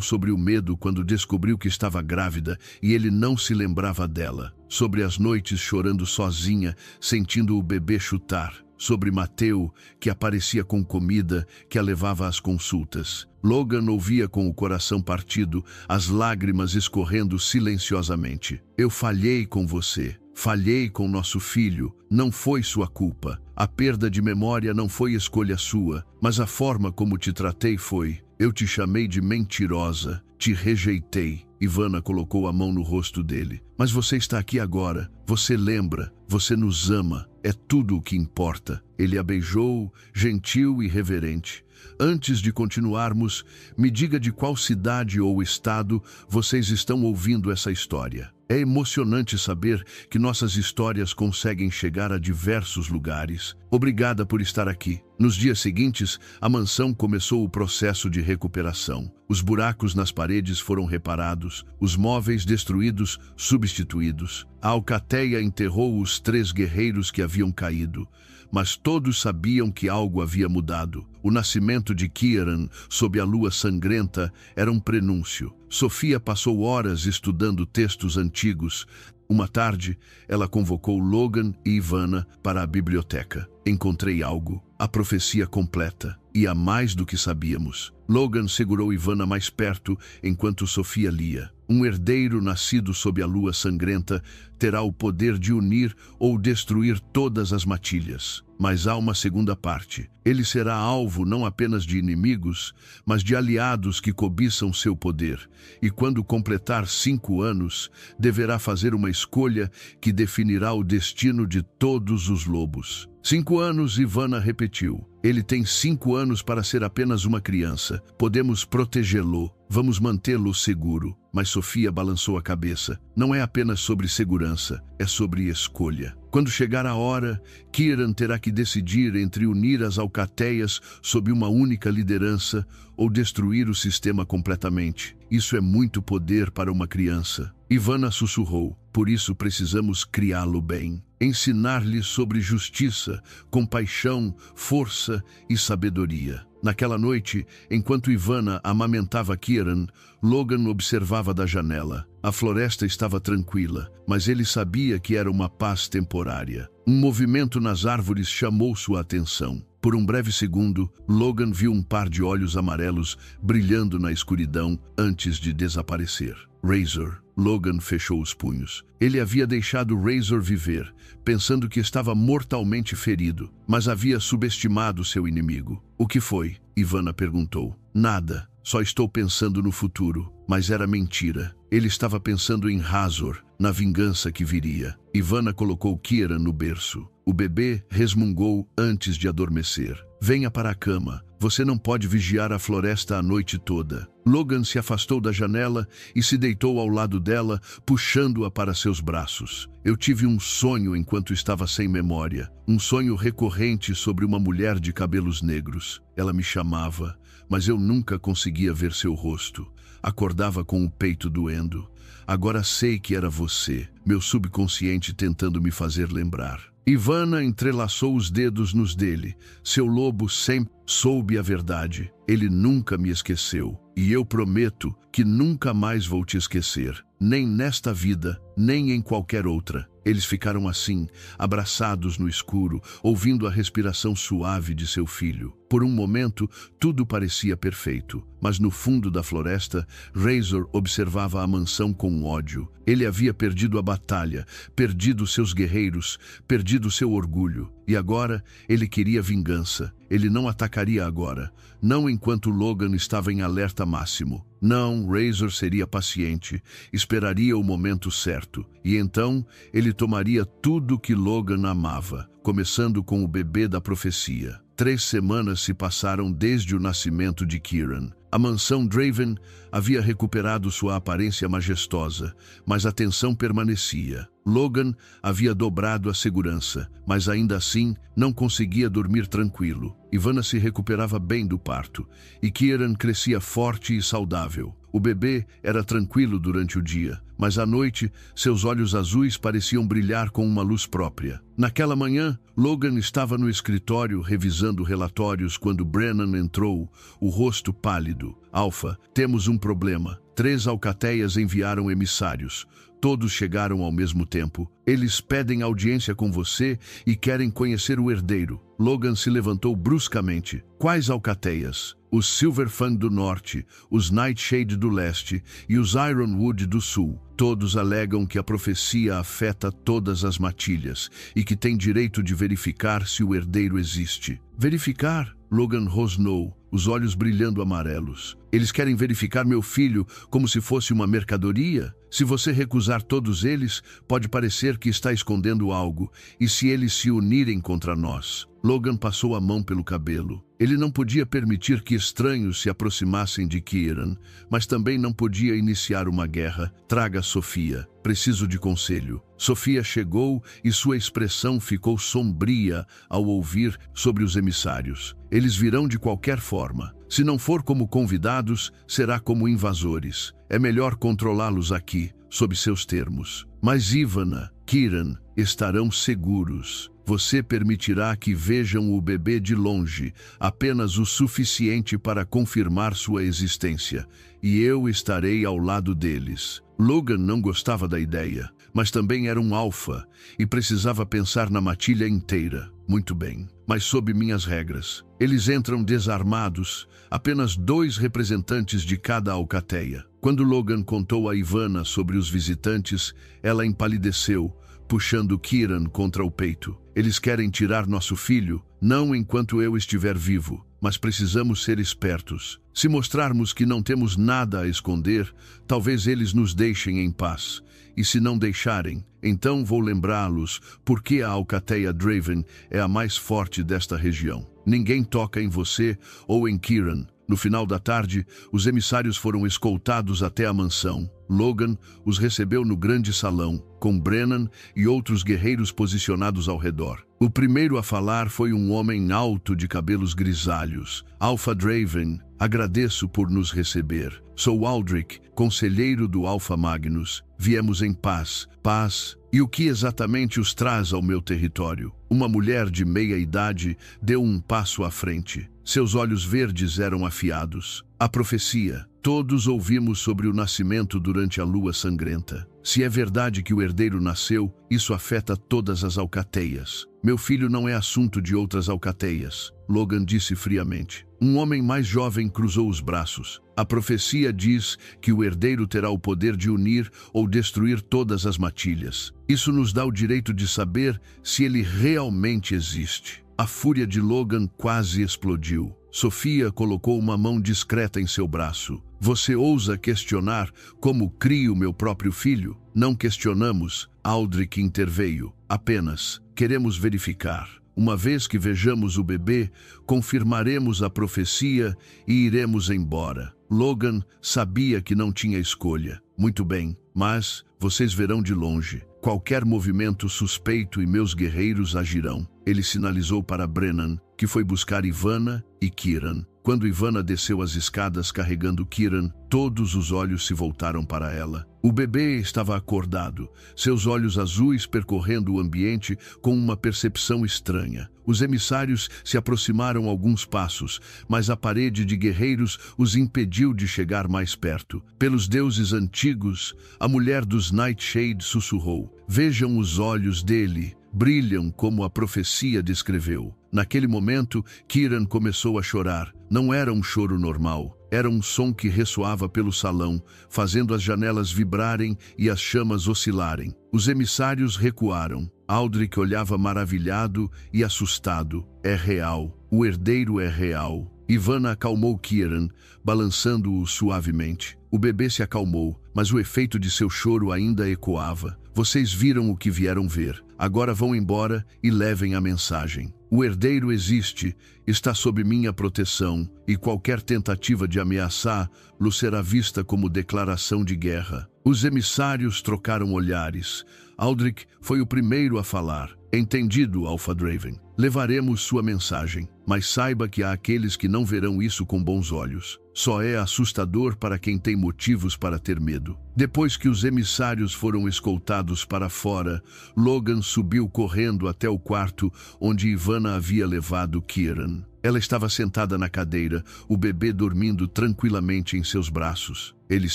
sobre o medo quando descobriu que estava grávida e ele não se lembrava dela. Sobre as noites chorando sozinha, sentindo o bebê chutar. Sobre Mateo, que aparecia com comida, que a levava às consultas. Logan ouvia com o coração partido, as lágrimas escorrendo silenciosamente. Eu falhei com você. Falhei com nosso filho. Não foi sua culpa. A perda de memória não foi escolha sua, mas a forma como te tratei foi. Eu te chamei de mentirosa, Te rejeitei. Ivana colocou a mão no rosto dele. Mas você está aqui agora. Você lembra. Você nos ama. É tudo o que importa. Ele a beijou, gentil e reverente. Antes de continuarmos, me diga de qual cidade ou estado vocês estão ouvindo essa história. É emocionante saber que nossas histórias conseguem chegar a diversos lugares. Obrigada por estar aqui. Nos dias seguintes, a mansão começou o processo de recuperação. Os buracos nas paredes foram reparados, os móveis destruídos substituídos. A alcateia enterrou os 3 guerreiros que haviam caído, mas todos sabiam que algo havia mudado. O nascimento de Kieran, sob a lua sangrenta, era um prenúncio. Sofia passou horas estudando textos antigos. Uma tarde, ela convocou Logan e Ivana para a biblioteca. Encontrei algo, a profecia completa, e há mais do que sabíamos. Logan segurou Ivana mais perto enquanto Sofia lia. Um herdeiro nascido sob a lua sangrenta terá o poder de unir ou destruir todas as matilhas. Mas há uma segunda parte. Ele será alvo não apenas de inimigos, mas de aliados que cobiçam seu poder. E quando completar 5 anos, deverá fazer uma escolha que definirá o destino de todos os lobos. 5 anos, Ivana repetiu. Ele tem 5 anos para ser apenas uma criança. Podemos protegê-lo. Vamos mantê-lo seguro. Mas Sofia balançou a cabeça. Não é apenas sobre segurança, é sobre escolha. Quando chegar a hora, Kieran terá que decidir entre unir as alcateias sob uma única liderança ou destruir o sistema completamente. Isso é muito poder para uma criança. Ivana sussurrou. Por isso precisamos criá-lo bem. Ensinar-lhe sobre justiça, compaixão, força e sabedoria. Naquela noite, enquanto Ivana amamentava Kieran, Logan observava da janela. A floresta estava tranquila, mas ele sabia que era uma paz temporária. Um movimento nas árvores chamou sua atenção. Por um breve segundo, Logan viu um par de olhos amarelos brilhando na escuridão antes de desaparecer. Razor. Logan fechou os punhos. Ele havia deixado Razor viver, pensando que estava mortalmente ferido, mas havia subestimado seu inimigo. O que foi? Ivana perguntou. Nada. Só estou pensando no futuro. Mas era mentira. Ele estava pensando em Razor, na vingança que viria. Ivana colocou Kieran no berço. O bebê resmungou antes de adormecer. Venha para a cama. Você não pode vigiar a floresta a noite toda. Logan se afastou da janela e se deitou ao lado dela, puxando-a para seus braços. Eu tive um sonho enquanto estava sem memória. Um sonho recorrente sobre uma mulher de cabelos negros. Ela me chamava, mas eu nunca conseguia ver seu rosto. Acordava com o peito doendo. Agora sei que era você, meu subconsciente tentando me fazer lembrar. Ivana entrelaçou os dedos nos dele. Seu lobo sempre soube a verdade. Ele nunca me esqueceu. E eu prometo que nunca mais vou te esquecer. Nem nesta vida, nem em qualquer outra. Eles ficaram assim, abraçados no escuro, ouvindo a respiração suave de seu filho. Por um momento, tudo parecia perfeito. Mas no fundo da floresta, Razor observava a mansão com ódio. Ele havia perdido a batalha, perdido seus guerreiros, perdido seu orgulho. E agora, ele queria vingança. Ele não atacaria agora. Não enquanto Logan estava em alerta máximo. Não, Razor seria paciente, esperaria o momento certo. E então, ele tomaria tudo que Logan amava, começando com o bebê da profecia. 3 semanas se passaram desde o nascimento de Kieran. A mansão Draven havia recuperado sua aparência majestosa, mas a tensão permanecia. Logan havia dobrado a segurança, mas ainda assim não conseguia dormir tranquilo. Ivana se recuperava bem do parto, e Kieran crescia forte e saudável. O bebê era tranquilo durante o dia, mas à noite seus olhos azuis pareciam brilhar com uma luz própria. Naquela manhã, Logan estava no escritório revisando relatórios quando Brennan entrou, o rosto pálido. Alpha, temos um problema. 3 alcateias enviaram emissários. Todos chegaram ao mesmo tempo. Eles pedem audiência com você e querem conhecer o herdeiro. Logan se levantou bruscamente. Quais alcateias? Os Silverfang do norte, os Nightshade do leste e os Ironwood do sul. Todos alegam que a profecia afeta todas as matilhas e que tem direito de verificar se o herdeiro existe. Verificar? Logan rosnou. os olhos brilhando amarelos. Eles querem verificar meu filho como se fosse uma mercadoria? Se você recusar todos eles, pode parecer que está escondendo algo, e se eles se unirem contra nós? Logan passou a mão pelo cabelo. Ele não podia permitir que estranhos se aproximassem de Kieran, mas também não podia iniciar uma guerra. Traga Sofia. Preciso de conselho. Sofia chegou e sua expressão ficou sombria ao ouvir sobre os emissários. Eles virão de qualquer forma. Se não for como convidados, será como invasores. É melhor controlá-los aqui, sob seus termos. Mas Ivana, Kieran, estarão seguros. Você permitirá que vejam o bebê de longe, apenas o suficiente para confirmar sua existência, e eu estarei ao lado deles. Logan não gostava da ideia, mas também era um alfa e precisava pensar na matilha inteira. Muito bem, mas sob minhas regras. Eles entram desarmados, apenas 2 representantes de cada alcateia. Quando Logan contou a Ivana sobre os visitantes, ela empalideceu, puxando Kieran contra o peito. Eles querem tirar nosso filho, não enquanto eu estiver vivo, mas precisamos ser espertos. Se mostrarmos que não temos nada a esconder, talvez eles nos deixem em paz. E se não deixarem, então vou lembrá-los porque a alcateia Draven é a mais forte desta região. Ninguém toca em você ou em Kieran. No final da tarde, os emissários foram escoltados até a mansão. Logan os recebeu no grande salão, com Brennan e outros guerreiros posicionados ao redor. O primeiro a falar foi um homem alto de cabelos grisalhos. Alpha Draven, agradeço por nos receber. Sou Aldrich, conselheiro do Alpha Magnus. Viemos em paz. Paz? E o que exatamente os traz ao meu território? Uma mulher de meia idade deu um passo à frente. Seus olhos verdes eram afiados. A profecia. Todos ouvimos sobre o nascimento durante a lua sangrenta. Se é verdade que o herdeiro nasceu, isso afeta todas as alcateias. Meu filho não é assunto de outras alcateias, Logan disse friamente. Um homem mais jovem cruzou os braços. A profecia diz que o herdeiro terá o poder de unir ou destruir todas as matilhas. Isso nos dá o direito de saber se ele realmente existe. A fúria de Logan quase explodiu. Sofia colocou uma mão discreta em seu braço. Você ousa questionar como crio meu próprio filho? Não questionamos, Aldrich interveio. Apenas queremos verificar. Uma vez que vejamos o bebê, confirmaremos a profecia e iremos embora. Logan sabia que não tinha escolha. Muito bem, mas vocês verão de longe. Qualquer movimento suspeito e meus guerreiros agirão. Ele sinalizou para Brennan, que foi buscar Ivana e Kieran. Quando Ivana desceu as escadas carregando Kieran, todos os olhos se voltaram para ela. O bebê estava acordado, seus olhos azuis percorrendo o ambiente com uma percepção estranha. Os emissários se aproximaram alguns passos, mas a parede de guerreiros os impediu de chegar mais perto. Pelos deuses antigos, a mulher dos Nightshade sussurrou. Vejam os olhos dele, brilham como a profecia descreveu. Naquele momento, Kieran começou a chorar. Não era um choro normal. Era um som que ressoava pelo salão, fazendo as janelas vibrarem e as chamas oscilarem. Os emissários recuaram. Aldrich olhava maravilhado e assustado. É real. O herdeiro é real. Ivana acalmou Kieran, balançando-o suavemente. O bebê se acalmou, mas o efeito de seu choro ainda ecoava. Vocês viram o que vieram ver. Agora vão embora e levem a mensagem. O herdeiro existe, está sob minha proteção, e qualquer tentativa de ameaçá-lo será vista como declaração de guerra. Os emissários trocaram olhares. Aldrich foi o primeiro a falar. Entendido, Alpha Draven. Levaremos sua mensagem, mas saiba que há aqueles que não verão isso com bons olhos. Só é assustador para quem tem motivos para ter medo. Depois que os emissários foram escoltados para fora, Logan subiu correndo até o quarto onde Ivana havia levado Kieran. Ela estava sentada na cadeira, o bebê dormindo tranquilamente em seus braços. Eles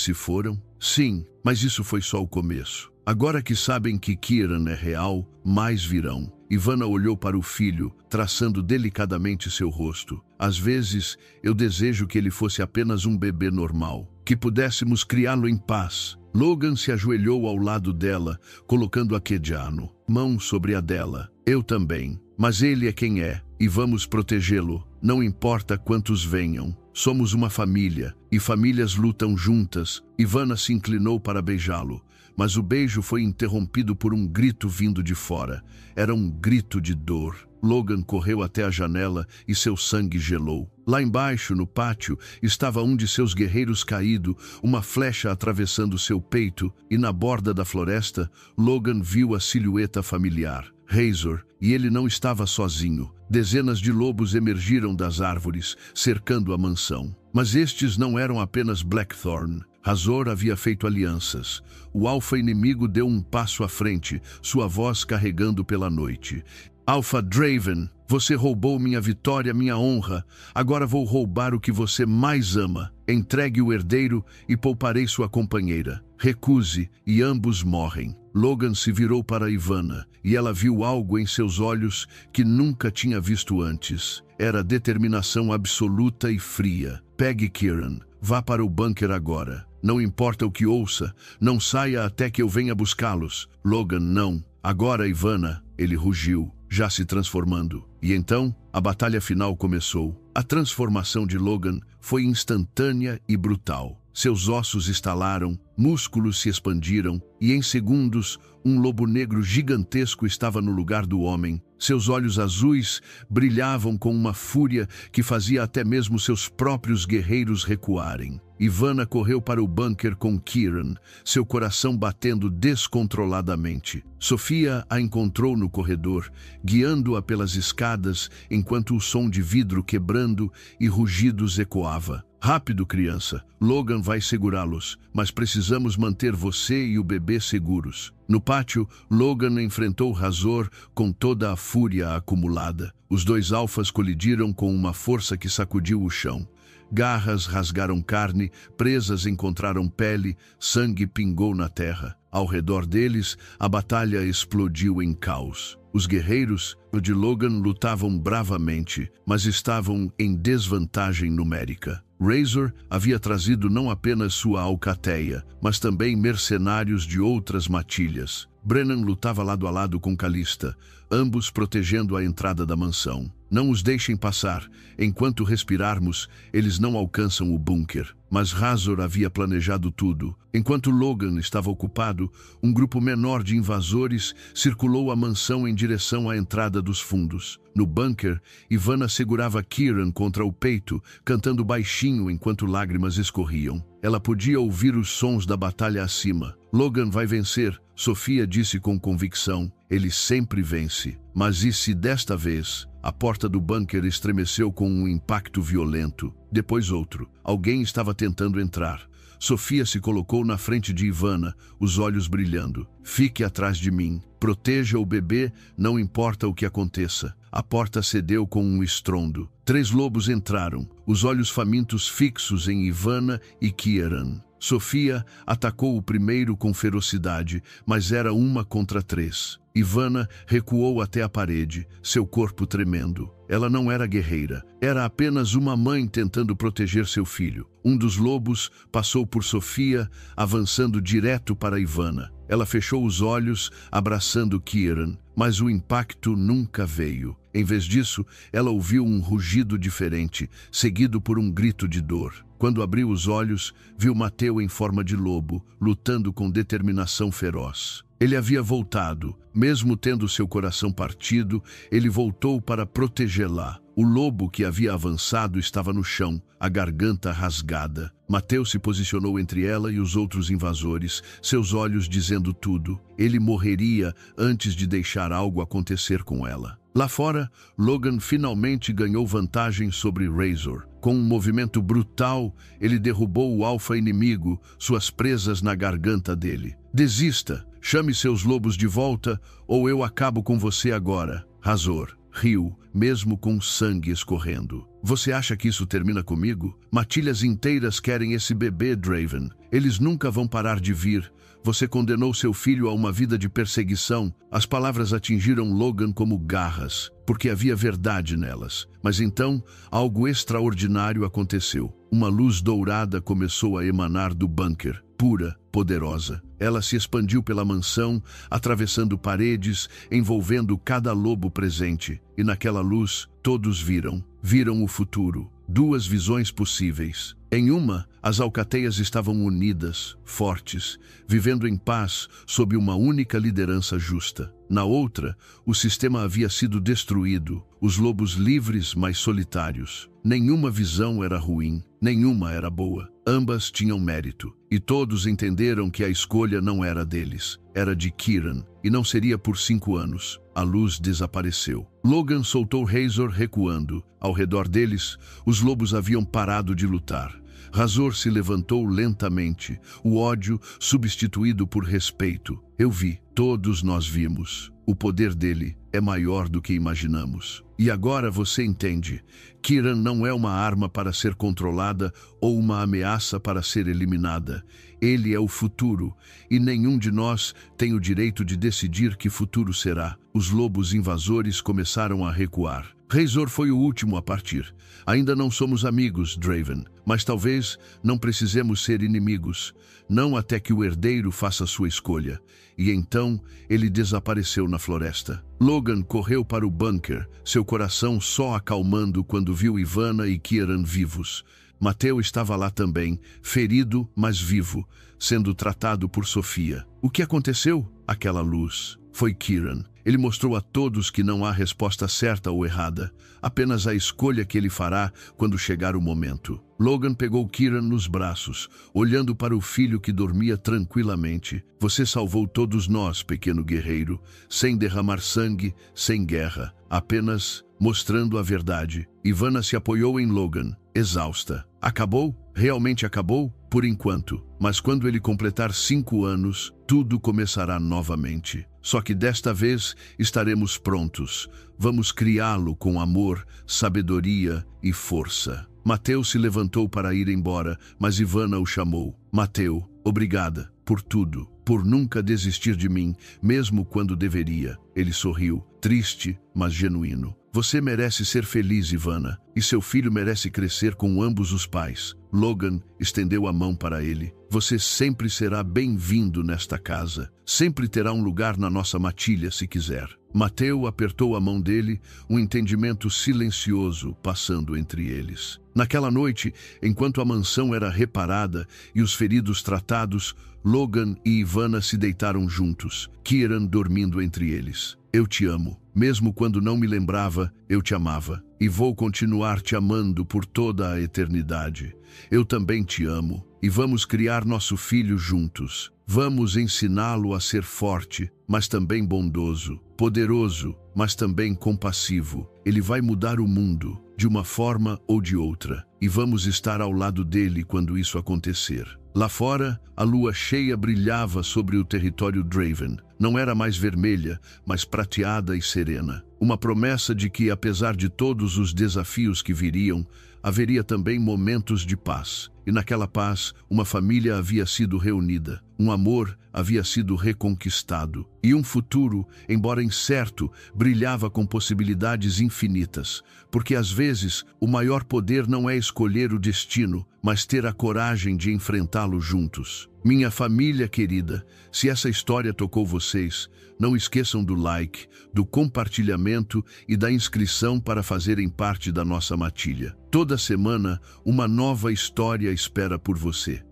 se foram? Sim, mas isso foi só o começo. Agora que sabem que Kieran é real, mais virão. Ivana olhou para o filho, traçando delicadamente seu rosto. Às vezes, eu desejo que ele fosse apenas um bebê normal, que pudéssemos criá-lo em paz. Logan se ajoelhou ao lado dela, colocando a Kediano, mão sobre a dela. Eu também. Mas ele é quem é, e vamos protegê-lo. Não importa quantos venham. Somos uma família, e famílias lutam juntas. Ivana se inclinou para beijá-lo, mas o beijo foi interrompido por um grito vindo de fora. Era um grito de dor. Logan correu até a janela e seu sangue gelou. Lá embaixo, no pátio, estava um de seus guerreiros caído, uma flecha atravessando seu peito, e na borda da floresta, Logan viu a silhueta familiar, Razor, e ele não estava sozinho. Dezenas de lobos emergiram das árvores, cercando a mansão. Mas estes não eram apenas Blackthorn. Razor havia feito alianças. O alfa inimigo deu um passo à frente, sua voz carregando pela noite. Alpha Draven, você roubou minha vitória, minha honra. Agora vou roubar o que você mais ama. Entregue o herdeiro e pouparei sua companheira. Recuse e ambos morrem. Logan se virou para Ivana e ela viu algo em seus olhos que nunca tinha visto antes. Era determinação absoluta e fria. Pegue Kieran. Vá para o bunker agora. Não importa o que ouça, não saia até que eu venha buscá-los. Logan, não. Agora, Ivana, ele rugiu, já se transformando. E então, a batalha final começou. A transformação de Logan foi instantânea e brutal. Seus ossos estalaram, músculos se expandiram, e em segundos, um lobo negro gigantesco estava no lugar do homem. Seus olhos azuis brilhavam com uma fúria que fazia até mesmo seus próprios guerreiros recuarem. Ivana correu para o bunker com Kieran, seu coração batendo descontroladamente. Sofia a encontrou no corredor, guiando-a pelas escadas, enquanto o som de vidro quebrando e rugidos ecoava. Rápido, criança. Logan vai segurá-los, mas precisamos manter você e o bebê seguros. No pátio, Logan enfrentou Razor com toda a fúria acumulada. Os dois alfas colidiram com uma força que sacudiu o chão. Garras rasgaram carne, presas encontraram pele, sangue pingou na terra. Ao redor deles, a batalha explodiu em caos. Os guerreiros de Logan lutavam bravamente, mas estavam em desvantagem numérica. Razor havia trazido não apenas sua alcateia, mas também mercenários de outras matilhas. Brennan lutava lado a lado com Callista, ambos protegendo a entrada da mansão. Não os deixem passar. Enquanto respirarmos, eles não alcançam o bunker. Mas Razor havia planejado tudo. Enquanto Logan estava ocupado, um grupo menor de invasores circulou a mansão em direção à entrada dos fundos. No bunker, Ivana segurava Kieran contra o peito, cantando baixinho enquanto lágrimas escorriam. Ela podia ouvir os sons da batalha acima. Logan vai vencer, Sofia disse com convicção. Ele sempre vence. Mas e se desta vez? A porta do bunker estremeceu com um impacto violento. Depois outro. Alguém estava tentando entrar. Sofia se colocou na frente de Ivana, os olhos brilhando. Fique atrás de mim. Proteja o bebê, não importa o que aconteça. A porta cedeu com um estrondo. 3 lobos entraram, os olhos famintos fixos em Ivana e Kieran. Sofia atacou o primeiro com ferocidade, mas era 1 contra 3. Ivana recuou até a parede, seu corpo tremendo. Ela não era guerreira, era apenas uma mãe tentando proteger seu filho. Um dos lobos passou por Sofia, avançando direto para Ivana. Ela fechou os olhos, abraçando Kieran, mas o impacto nunca veio. Em vez disso, ela ouviu um rugido diferente, seguido por um grito de dor. Quando abriu os olhos, viu Mateu em forma de lobo, lutando com determinação feroz. Ele havia voltado. Mesmo tendo seu coração partido, ele voltou para protegê-la. O lobo que havia avançado estava no chão, a garganta rasgada. Mateu se posicionou entre ela e os outros invasores, seus olhos dizendo tudo. Ele morreria antes de deixar algo acontecer com ela. Lá fora, Logan finalmente ganhou vantagem sobre Razor. Com um movimento brutal, ele derrubou o alfa inimigo, suas presas na garganta dele. Desista, chame seus lobos de volta, ou eu acabo com você agora. Razor riu, mesmo com sangue escorrendo. Você acha que isso termina comigo? Matilhas inteiras querem esse bebê, Draven. Eles nunca vão parar de vir. Você condenou seu filho a uma vida de perseguição. As palavras atingiram Logan como garras, porque havia verdade nelas. Mas então, algo extraordinário aconteceu. Uma luz dourada começou a emanar do bunker, pura, poderosa. Ela se expandiu pela mansão, atravessando paredes, envolvendo cada lobo presente. E naquela luz, todos viram o futuro. Duas visões possíveis. Em uma, as alcateias estavam unidas, fortes, vivendo em paz sob uma única liderança justa. Na outra, o sistema havia sido destruído, os lobos livres, mas solitários. Nenhuma visão era ruim, nenhuma era boa. Ambas tinham mérito, e todos entenderam que a escolha não era deles, era de Kieran, e não seria por 5 anos. A luz desapareceu. Logan soltou Razor recuando. Ao redor deles, os lobos haviam parado de lutar. Razor se levantou lentamente, o ódio substituído por respeito. Eu vi, todos nós vimos. O poder dele é maior do que imaginamos. E agora você entende. Kieran não é uma arma para ser controlada ou uma ameaça para ser eliminada. Ele é o futuro, e nenhum de nós tem o direito de decidir que futuro será. Os lobos invasores começaram a recuar. Razor foi o último a partir. Ainda não somos amigos, Draven, mas talvez não precisemos ser inimigos. Não até que o herdeiro faça sua escolha. E então ele desapareceu na floresta. Logan correu para o bunker, seu coração só acalmando quando viu Ivana e Kieran vivos. Mateu estava lá também, ferido, mas vivo, sendo tratado por Sofia. O que aconteceu? Aquela luz. Foi Kieran. Ele mostrou a todos que não há resposta certa ou errada, apenas a escolha que ele fará quando chegar o momento. Logan pegou Kieran nos braços, olhando para o filho que dormia tranquilamente. Você salvou todos nós, pequeno guerreiro, sem derramar sangue, sem guerra, apenas mostrando a verdade. Ivana se apoiou em Logan, exausta. Acabou? Realmente acabou? Por enquanto. Mas quando ele completar 5 anos, tudo começará novamente. Só que desta vez estaremos prontos. Vamos criá-lo com amor, sabedoria e força. Mateu se levantou para ir embora, mas Ivana o chamou. Mateu, obrigada por tudo, por nunca desistir de mim, mesmo quando deveria. Ele sorriu, triste, mas genuíno. Você merece ser feliz, Ivana, e seu filho merece crescer com ambos os pais. Logan estendeu a mão para ele. Você sempre será bem-vindo nesta casa. Sempre terá um lugar na nossa matilha se quiser. Mateu apertou a mão dele, um entendimento silencioso passando entre eles. Naquela noite, enquanto a mansão era reparada e os feridos tratados, Logan e Ivana se deitaram juntos, Kieran dormindo entre eles. Eu te amo. Mesmo quando não me lembrava, eu te amava. E vou continuar te amando por toda a eternidade. Eu também te amo. E vamos criar nosso filho juntos. Vamos ensiná-lo a ser forte, mas também bondoso. Poderoso, mas também compassivo. Ele vai mudar o mundo, de uma forma ou de outra. E vamos estar ao lado dele quando isso acontecer. Lá fora, a lua cheia brilhava sobre o território Draven. Não era mais vermelha, mas prateada e serena. Uma promessa de que, apesar de todos os desafios que viriam, haveria também momentos de paz. E naquela paz, uma família havia sido reunida. Um amor havia sido reconquistado. E um futuro, embora incerto, brilhava com possibilidades infinitas. Porque às vezes, o maior poder não é escolher o destino, mas ter a coragem de enfrentá-lo juntos. Minha família querida, se essa história tocou vocês, não esqueçam do like, do compartilhamento e da inscrição para fazerem parte da nossa matilha. Toda semana, uma nova história espera por você.